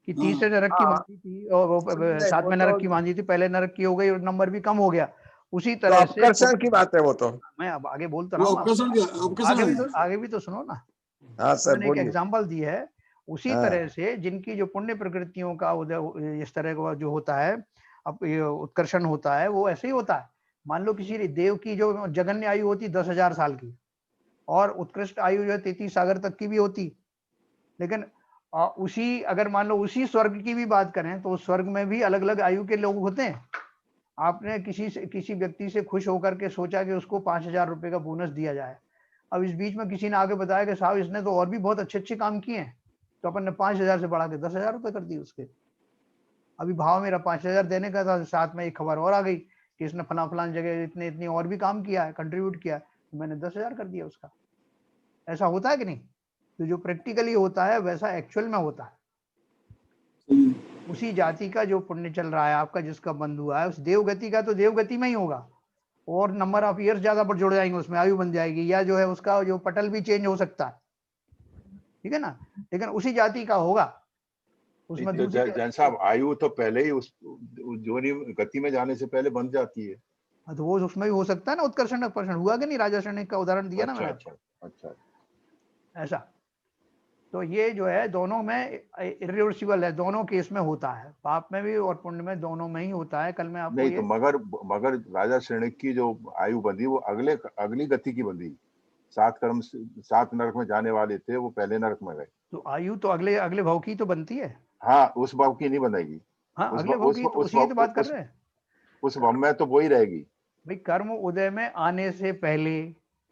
कि तीसरे नरक की बांधी थी और वो 7वें नरक की बांधी थी। पहले नरक की हो गई और नंबर भी कम हो गया। उसी तरह से अपकर्षण की बात है वो तो। मैं अब आगे बोलता रहा हूँ, आगे भी तो सुनो ना। हाँ सर मैंने एक बोलिए। एग्जाम्पल दी है। उसी तरह से जिनकी जो पुण्य प्रकृतियों का उदय इस तरह का जो होता है, अब उत्कर्षण होता है, वो ऐसे ही होता है। मान लो किसी देव की जो जगन्य आयु होती 10,000 साल की, और उत्कृष्ट आयु जो है 33 सागर तक की भी होती। लेकिन उसी अगर मान लो उसी स्वर्ग की भी बात करें, तो स्वर्ग में भी अलग अलग आयु के लोग होते हैं। आपने किसी व्यक्ति से खुश होकर के सोचा कि उसको 5,000 रुपए का बोनस दिया जाए। अब इस बीच में किसी ने आगे बताया कि साहब इसने तो और भी बहुत अच्छे अच्छे काम किए हैं, तो अपन ने 5,000 से बढ़ा के 10,000 रुपए कर दिए उसके। अभी भाव मेरा 5,000 देने का था, साथ में एक खबर और आ गई कि इसने फलां जगह इतने इतनी और भी काम किया है, कंट्रीब्यूट किया है, तो मैंने 10,000 कर दिया उसका। ऐसा होता है कि नहीं? तो जो प्रैक्टिकली होता है वैसा एक्चुअल में होता है। उसी जाति का जो पुण्य चल रहा है आपका, जिसका बंध हुआ है, उस देवगति का तो देवगति में ही होगा, और नंबर ऑफ ईयर्स ज्यादा पर जुड़ जाएंगे, उसमें आयु बन जाएगी, या जो है उसका जो पटल भी चेंज हो सकता है, ठीक है ना। लेकिन उसी जाति का होगा उसमें। जैन साहब आयु तो पहले ही उस जोनी गति में जाने से पहले बन जाती है, तो वो उसमें भी हो सकता है ना। उत्कर्षण अपकर्षण हुआ कि नहीं? राजा शैणिक का उदाहरण दिया ना मैंने। अच्छा ऐसा तो ये जो है दोनों में इरिवर्सिबल है, दोनों केस में होता है, पाप में भी और पुण्य में, दोनों में ही होता है। कल मैं आपको नहीं तो मगर राजा शैणिक की जो आयु बंधी वो अगली गति की बंधी। 7 नरक में जाने वाले थे, वो पहले नरक में गए, तो आयु तो अगले भाव की तो बनती है। हाँ, उस भाव की नहीं बनेगी। हाँ, अगले भाव की तो उसी की तो बात कर रहे हैं। उस भाव में तो वो ही रहेगी भाई। कर्म उदय में आने से पहले,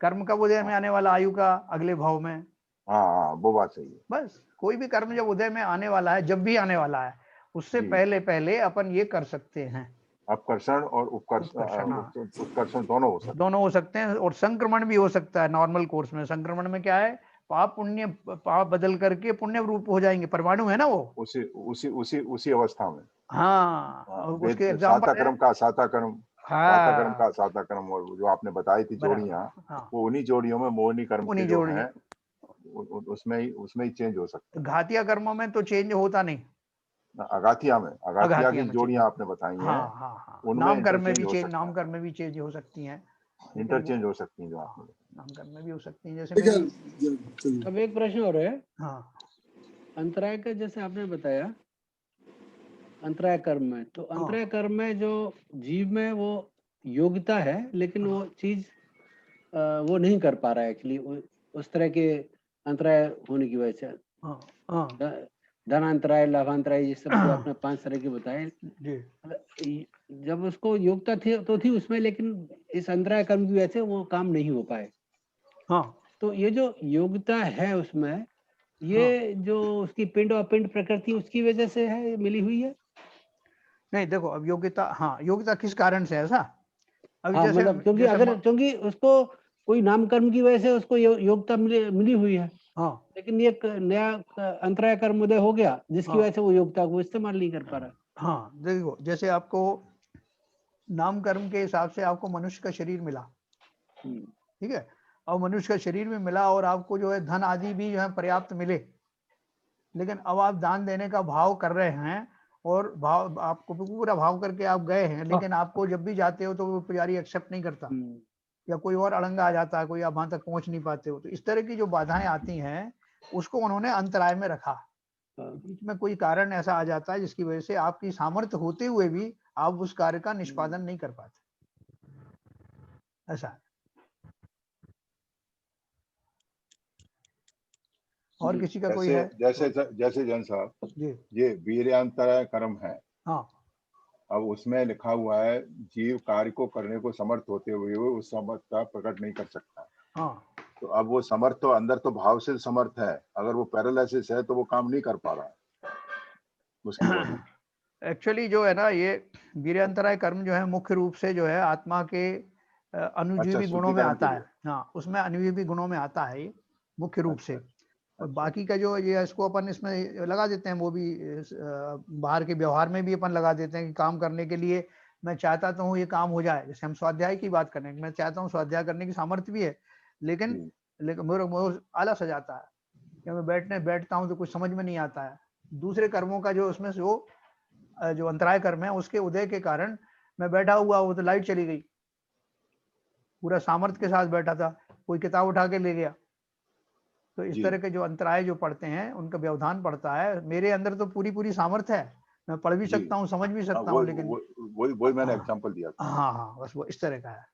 कर्म का उदय में आने वाला आयु का अगले भाव में। हाँ वो बात सही है। बस कोई भी कर्म जब उदय में आने वाला है, जब भी आने वाला है, उससे पहले अपन ये कर सकते हैं। अपकर्षण और उत्कर्षण दोनों हो सकते हैं, और संक्रमण भी हो सकता है। नॉर्मल कोर्स में संक्रमण में क्या है, पाप बदल करके पुण्य रूप हो जाएंगे, परमाणु है ना वो, उसी अवस्था में। हाँ, उसके एग्जांपल कर्म का साता कर्म, कर्म का साता कर्म, और जो आपने बताई थी जोड़ियां, वो उन्हीं जोड़ियों में मोहिनी कर्म के जो हैं, उसमें ही चेंज हो सकता है। घातिया कर्मों में तो चेंज होता नहीं। अगाथिया की जोड़ियां आपने बताई हैं, उनमें नाम कर्म में भी चेंज हो सकती हैं, इंटरचेंज हो सकती हैं, जो आपने नाम कर्म में भी हो सकती हैं। जैसे अब एक प्रश्न और है। हाँ, अंतराय का जैसे आपने बताया, अंतराय कर्म में, तो अंतराय कर्म में जो जीव में वो योग्यता है, लेकिन वो चीज वो नहीं कर पा रहा है एक्चुअली, उस तरह के अंतराय होने की वजह से। धनांतराय, लाभांतराय, ये सब जो आपने 5 तरह के बताए, जब उसको योग्यता थी तो थी उसमें, लेकिन इस अंतराय कर्म की वजह से वो काम नहीं हो पाए। तो ये जो योग्यता है उसमें, ये जो उसकी पिंड और पिंड प्रकृति उसकी वजह से है, मिली हुई है। नहीं देखो, अब योग्यता किस कारण से ऐसा, अब जैसे मतलब क्योंकि उसको कोई नाम कर्म की वजह से उसको योग्यता मिली हुई है। हाँ लेकिन ये नया अंतराय कर्म उदय हो गया, जिसकी वजह से वो योग्यता को इस्तेमाल नहीं कर पा रहा। हाँ देखो, जैसे आपको नाम कर्म के हिसाब से आपको मनुष्य का शरीर मिला, ठीक है, और मनुष्य का शरीर में मिला और आपको जो है धन आदि भी जो है पर्याप्त मिले, लेकिन अब आप दान देने का भाव कर रहे हैं और भाव आपको पूरा भाव करके आप गए हैं, लेकिन आपको जब भी जाते हो तो वो पुजारी एक्सेप्ट नहीं करता, या कोई और अड़ंगा आ जाता है, कोई आप वहां तक पहुंच नहीं पाते हो। तो इस तरह की जो बाधाएं आती हैं उसको उन्होंने अंतराय में रखा। बीच में कोई कारण ऐसा आ जाता है जिसकी वजह से आपकी सामर्थ्य होते हुए भी आप उस कार्य का निष्पादन नहीं कर पाते, ऐसा है। और किसी का कोई है? जैसे जैसे जैन साहब जी, ये वीर्यांतराय कर्म है, हाँ अब उसमें लिखा हुआ है जीव कार्य को करने को समर्थ होते हुए वो उस समर्थता प्रकट नहीं कर सकता। हाँ, तो अब वो समर्थ तो अंदर तो भाव से समर्थ है, अगर वो पैरालिसिस है तो वो काम नहीं कर पा रहा है उसकी बॉडी। एक्चुअली जो है ना, ये वीर्यांतराय कर्म जो है मुख्य रूप से जो है आत्मा के अनुजीवी गुणों में आता है। हाँ, उसमें अनुजीवी गुणों में आता है ये मुख्य रूप से। और बाकी का जो ये इसको अपन इसमें लगा देते हैं, वो भी बाहर के व्यवहार में भी अपन लगा देते हैं कि काम करने के लिए मैं चाहता तो हूँ ये काम हो जाए। जैसे हम स्वाध्याय की बात करें, मैं चाहता हूँ स्वाध्याय करने की सामर्थ्य भी है, लेकिन मेरे आलस आ जाता है कि मैं बैठता हूँ तो कुछ समझ में नहीं आता है। दूसरे कर्मों का जो उसमें जो अंतराय कर्म है उसके उदय के कारण मैं बैठा हुआ वो तो लाइट चली गई, पूरा सामर्थ्य के साथ बैठा था, कोई किताब उठा के ले गया। तो इस तरह के जो अंतराय जो पढ़ते हैं उनका व्यवधान पड़ता है। मेरे अंदर तो पूरी सामर्थ्य है, मैं पढ़ भी सकता हूँ, समझ भी सकता हूँ, लेकिन वही मैंने एग्जांपल दिया था। हाँ, बस वो इस तरह का है।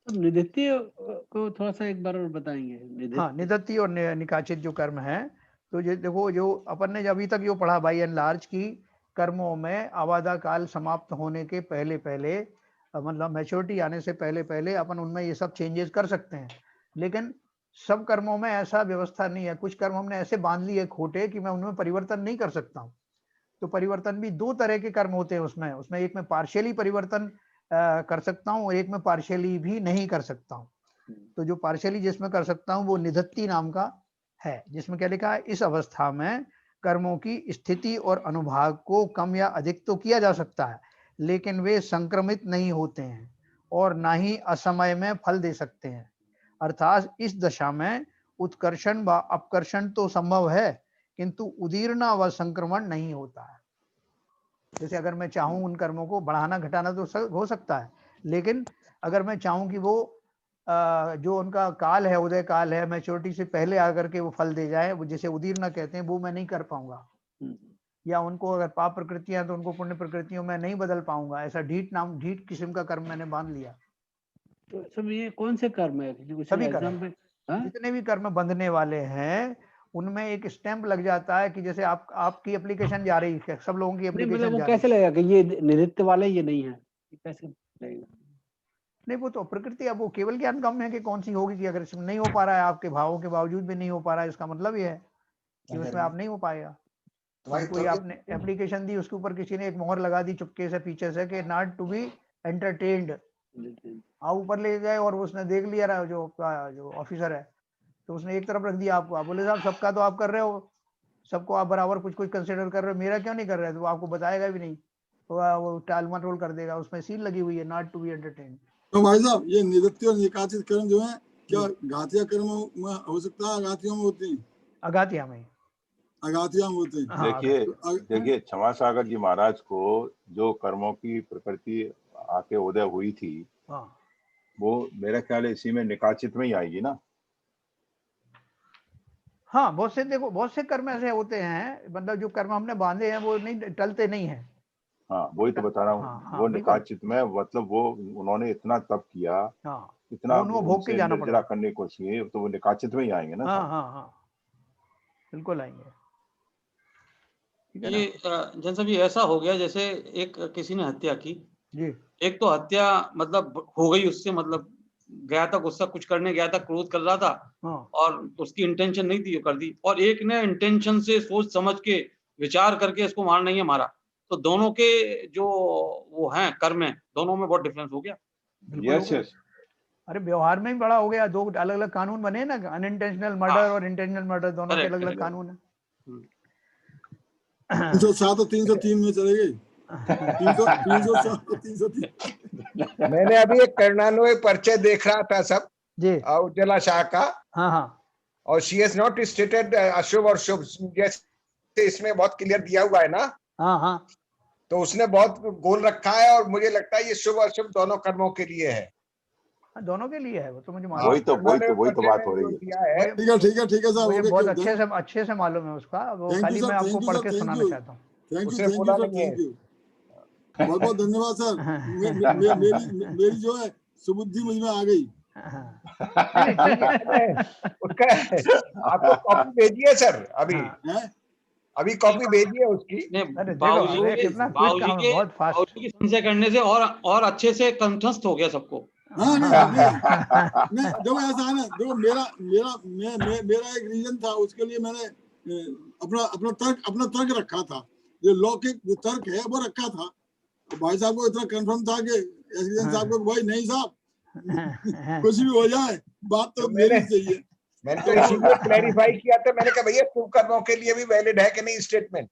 तो निदित्य को थोड़ा सा एक बार और बताएंगे। हाँ, निदत्ति और निकाचित जो कर्म है, तो ये देखो जो अपन ने अभी तक जो पढ़ा बाई एंड लार्ज की कर्मों में आवादा काल समाप्त होने के पहले पहले, मतलब मैच्योरिटी आने से पहले पहले अपन उनमें ये सब चेंजेस कर सकते हैं, लेकिन सब कर्मों में ऐसा व्यवस्था नहीं है। कुछ कर्म हमने ऐसे बांध लिए खोटे कि मैं उनमें परिवर्तन नहीं कर सकता हूँ। तो परिवर्तन भी दो तरह के कर्म होते हैं उसमें एक में पार्शियली परिवर्तन कर सकता हूँ और एक में पार्शियली भी नहीं कर सकता हूँ। तो जो पार्शियली जिसमें कर सकता हूँ वो निधत्ति नाम का है, जिसमें क्या लिखा है, इस अवस्था में कर्मों की स्थिति और अनुभाग को कम या अधिक तो किया जा सकता है, लेकिन वे संक्रमित नहीं होते हैं और ना ही असमय में फल दे सकते हैं। अर्थात इस दशा में उत्कर्षण व अपकर्षण तो संभव है, किंतु उदीर्णा व संक्रमण नहीं होता है। जैसे अगर मैं चाहूं उन कर्मों को बढ़ाना घटाना तो हो सकता है, लेकिन अगर मैं चाहूं कि वो जो उनका काल है, उदय काल है, मैच्योरिटी से पहले आकर के वो फल दे जाए, वो जिसे उदीर्णा कहते हैं, वो मैं नहीं कर पाऊंगा। या उनको अगर पाप प्रकृतियां तो उनको पुण्य प्रकृतियों में नहीं बदल पाऊंगा। ऐसा ढीठ किस्म का कर्म मैंने बांध लिया। तो सब ये कौन से कर्म है? सभी कर्म, जितने भी कर्म बंधने वाले हैं उनमें एक स्टैंप लग जाता है कि जैसे आपकी एप्लीकेशन जा रही है, सब लोगों की एप्लीकेशन वो कैसे लगेगा कि ये नित्य वाले ये नहीं है, कैसे लगेगा? नहीं, वो तो प्रकृति, अब वो केवल ज्ञान कम है कि कौन सी होगी कि अगर नहीं हो पा रहा है, आपके भावों के बावजूद भी नहीं हो पा रहा है, इसका मतलब ये है कि उसमें आप नहीं हो पाएगा। कोई आपने एप्लीकेशन दी, उसके ऊपर किसी ने एक मोहर लगा दी चुपके से पीछे से कि नॉट टू बी एंटरटेन्ड। आप ऊपर ले गए और उसने देख लिया, जो ऑफिसर है, तो उसने एक तरफ रख दिया आपको। आप बोले साहब सबका तो आप कर रहे हो, सबको आप बराबर कुछ कंसिडर कर रहे हो, मेरा क्यों नहीं कर रहे? तो वो आपको बताएगा भी नहीं, तो वो टालमा टोल कर देगा। उसमें सील लगी हुई है, नॉट टू बी एंटरटेन्ड। तो भाई साहब ये निदत्ति और निकाचित कर्म जो है क्या घातिया कर्मों में हो सकता है? अघातियों में होती है? अघातिया में होते हैं। देखिए क्षमा सागर जी महाराज को जो कर्मों की प्रकृति आके उदय हुई थी, वो मेरा ख्याल है इसी में निकाचित में ही आएगी ना। हाँ, बहुत से कर्म ऐसे होते हैं, मतलब जो कर्म हमने बांधे हैं वो नहीं टलते नहीं है। हाँ, वही तो बता रहा हूँ। वो निकाचित में मतलब वो उन्होंने इतना तप किया, इतना भोग के जाना पड़ा करने को चाहिए, तो वो निकाचित में ही आएंगे ना। हाँ, बिल्कुल आएंगे। ये जैन साहब, ये ऐसा हो गया जैसे एक किसी ने हत्या की जी, एक तो हत्या मतलब हो गई, उससे मतलब गया था, गुस्सा कुछ करने गया था, क्रोध कर रहा था और उसकी इंटेंशन नहीं थी, कर दी। और एक ने इंटेंशन से सोच समझ के विचार करके इसको मार नहीं है मारा। तो दोनों के जो वो हैं कर्म है, दोनों में बहुत डिफरेंस हो गया। यस अरे व्यवहार में ही बड़ा हो गया, 2 अलग अलग कानून बने ना, अनइंटेंशनल मर्डर और इंटेंशनल मर्डर, दोनों के अलग अलग कानून है। 307 और 303 में चले गए। 303। मैंने अभी एक करुणान्वय परिचय देख रहा था सब जी उज्ज्वला शाह का। हाँ हाँ और शी हैज नॉट स्टेटेड अशुभ और शुभ, जैसे इसमें बहुत क्लियर दिया हुआ है ना। हाँ हाँ तो उसने बहुत गोल रखा है और मुझे लगता है ये शुभ और शुभ दोनों कर्मों के लिए है। दोनों के लिए है, वो तो मुझे वही मालूम तो बात हो रही है। ठीक है सर, मुझे ओके, बहुत अच्छे से मालूम है उसका, वो थैंक खाली यू मैं सर, आपको थैंक यू पढ़ सर, के थैंक सुनाना यू, चाहता हूँ। थैंक उसने यू बोला सर, नहीं है। थैंक यू, बहुत बहुत धन्यवाद सर। मेरी जो है सुबुद्धि मुझ में आ गई। नहीं ठीक है। उसका आपको कॉपी भेजिए सर अभी। हैं? अभी कॉपी भेजिए उसकी। अरे देखो अरे कितना क्विक काम है, बहुत फास्ट। बाबूजी के संशय करने से और अच्छे से कंठस्थ हो गया सबको। हाँ नहीं देखो ऐसा है ना, देखो मेरा एक रीजन था, उसके लिए मैंने अपना तर्क रखा था, जो लौकिक जो तर्क है वो रखा था। तो भाई साहब को इतना कंफर्म था कि एसडीएम साहब को, भाई नहीं साहब कुछ भी हो जाए बात तो मेरी सही है। मैंने तो इसीलिए क्लैरिफाई किया था, मैंने कहा भैया शुभ कर्मों के लिए भी वैलिड है कि नहीं स्टेटमेंट।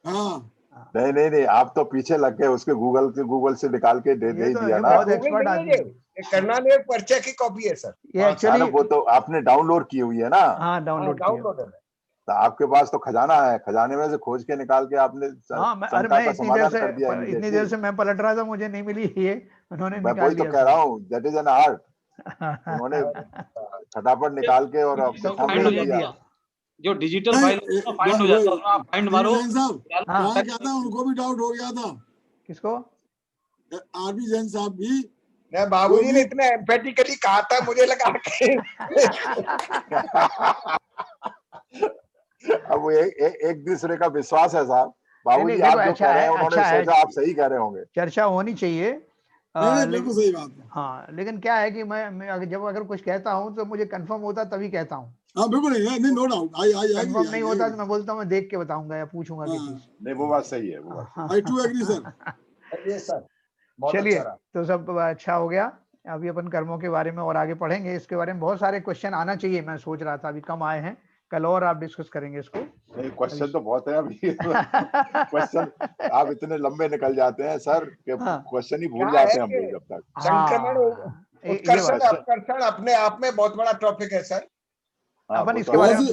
हाँ नहीं, आप तो पीछे लग गए, उसके गूगल से निकाल के दे दिया ना। बहुत एक्सपर्ट आदमी है। ये करुणान्वय परिचय की कॉपी है सर। ये एक्चुअली वो तो आपने डाउनलोड की हुई है ना। हाँ डाउनलोड किया। तो आपके पास तो खजाना है, खजाने में से खोज के निकाल के आपने हाँ शंका का समाधान कर दिया। इतनी देर से मैं पलट रहा था, मुझे नहीं मिली ये, उन्होंने मैं निकाल वही तो दिया। कह रहा हूँ, दैट इज एन आर्ट। उन्होंने फटाफट निकाल के और आपके सामने रख दिया। जो डिजिटल फाइल फाइंड हो जाता है, आप फाइंड मारो। क्या था, उनको भी डाउट हो गया था। किसको? आरबी जैन साहब भी। बाबूजी ने इतना एम्फेटिकली कहा था, मुझे लगा कि अब वो एक दूसरे का विश्वास है साहब। बाबूजी आप जो कह रहे हैं, उन्होंने सोचा आप सही कह रहे होंगे। चर्चा होनी चाहिए। बिल्कुल सही बात है। हाँ लेकिन क्या है कि मैं अगर कुछ कहता हूँ तो मुझे कंफर्म होता तभी कहता हूँ। हाँ बिल्कुल नहीं, नो डाउट। कंफर्म नहीं होता तो मैं बोलता हूँ मैं देख के बताऊंगा या पूछूंगा किसी से। नहीं वो बात सही है, वो बात आई टू एग्री सर। ये सर चलिए तो सब अच्छा हो गया। अभी अपन कर्मों के बारे में और आगे पढ़ेंगे, इसके बारे में बहुत सारे क्वेश्चन आना चाहिए, मैं सोच रहा था, अभी कम आए हैं, कल और आप डिस्कस करेंगे इसको। नहीं क्वेश्चन तो बहुत है अभी। क्वेश्चन आप इतने लंबे निकल जाते हैं सर कि क्वेश्चन ही भूल जाते हैं हम लोग जब तक। संक्रमण उत्कर्षण अपकर्षण अपने आप में बहुत बड़ा टॉपिक है सर। अपन इसके बारे में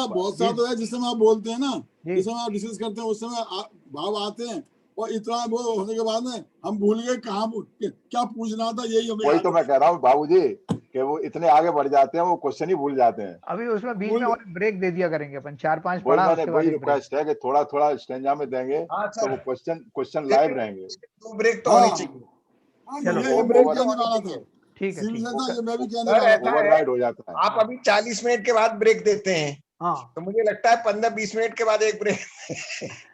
बहुत सा तो है जिस समय आप बोलते हैं ना, जिस समय आप डिस्कस करते हैं उस समय भाव आते हैं, और इतना वो होने के बाद में हम भूल गए कहाँ क्या पूछना था। यही हमें वही तो मैं कह रहा हूँ बाबूजी कि वो इतने आगे बढ़ जाते हैं, वो क्वेश्चन ही भूल जाते हैं। अभी उसमें बीच में और ब्रेक दे दिया करेंगे अपन, 4-5 पढ़ा उसके बाद वही रिक्वेस्ट है कि थोड़ा स्टेंजा में देंगे तो वो क्वेश्चन लाइव रहेंगे। ब्रेक तो होनी चाहिए। चलो ठीक है, मैं भी कहने वाला था। ओवरराइड हो जाता है। आप अभी 40 मिनट के बाद ब्रेक देते हैं, तो मुझे लगता है 15-20 मिनट के बाद एक ब्रेक।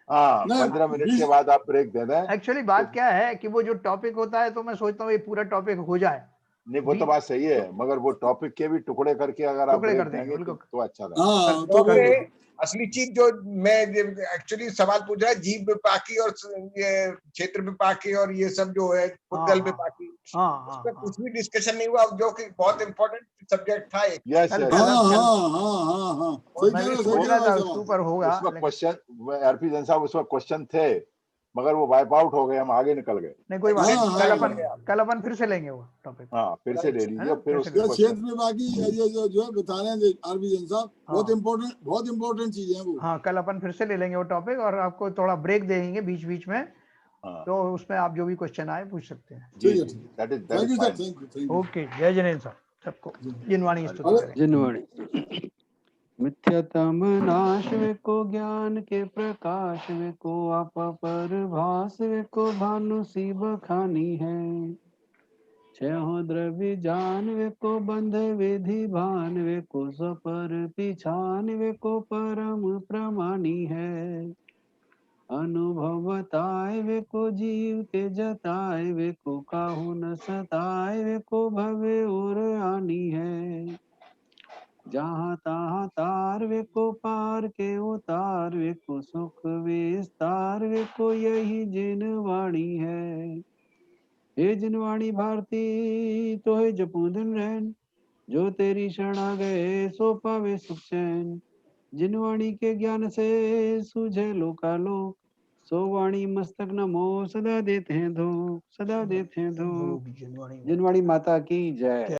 हाँ 15 मिनट के बाद आप ब्रेक दे दें। एक्चुअली बात क्या है कि वो जो टॉपिक होता है तो मैं सोचता हूँ ये पूरा टॉपिक हो जाए। नहीं वो तो बात सही है, मगर वो टॉपिक के भी टुकड़े करके अगर आप ब्रेक देंगे तो अच्छा रहेगा। असली चीज जो मैं एक्चुअली सवाल पूछ रहा है, जीव विपाकी और ये क्षेत्र विपाकी और ये सब जो है पुद्गल विपाकी, उसमें कुछ भी डिस्कशन नहीं हुआ, जो कि बहुत इंपॉर्टेंट सब्जेक्ट था। क्वेश्चन आरपी जैन साहब उसमें क्वेश्चन थे, मगर वो वाइप आउट हो गए, हम आगे निकल गए। नहीं कोई बात नहीं, कल अपन फिर से लेंगे वो टॉपिक। हाँ फिर से ले लीजिए। फिर उसके क्षेत्र में बाकी ये जो है बता रहे हैं आरबी जैन साहब, बहुत इंपॉर्टेंट चीज है वो। हाँ कल अपन फिर से ले लेंगे वो टॉपिक, और आपको थोड़ा ब्रेक देंगे बीच बीच में, तो उसमें आप जो भी क्वेश्चन आए पूछ सकते हैं। ओके, जय जिनेन्द्र साहब सबको। जिनवाणी जिनवाणी। मिथ्यातम नाश वे को ज्ञान के प्रकाश वे को आप पर भास वे को भानु सी बखानी है। छहो द्रव्य जान वे को बंध विधि भान वे को सपर पिछान वे को परम प्रमाणी है। अनुभव बताए वे को जीव के जताए वे को काहू न सताए वे को भवे और आनी है। जहाँ तहाँ तार वे को पार के उतार वे को सुख विस्तार वे को यही जिन वाणी है। हे जिनवाणी भारती तो है जपू दिन रहन, जो तेरी शरण आ गए सो पावे सुख चैन। जिनवाणी के ज्ञान से सूझे लोकालोक, सो वाणी मस्तक नमो सदा देते हैं धूप, सदा देते हैं धूप। जिनवाणी माता की जय।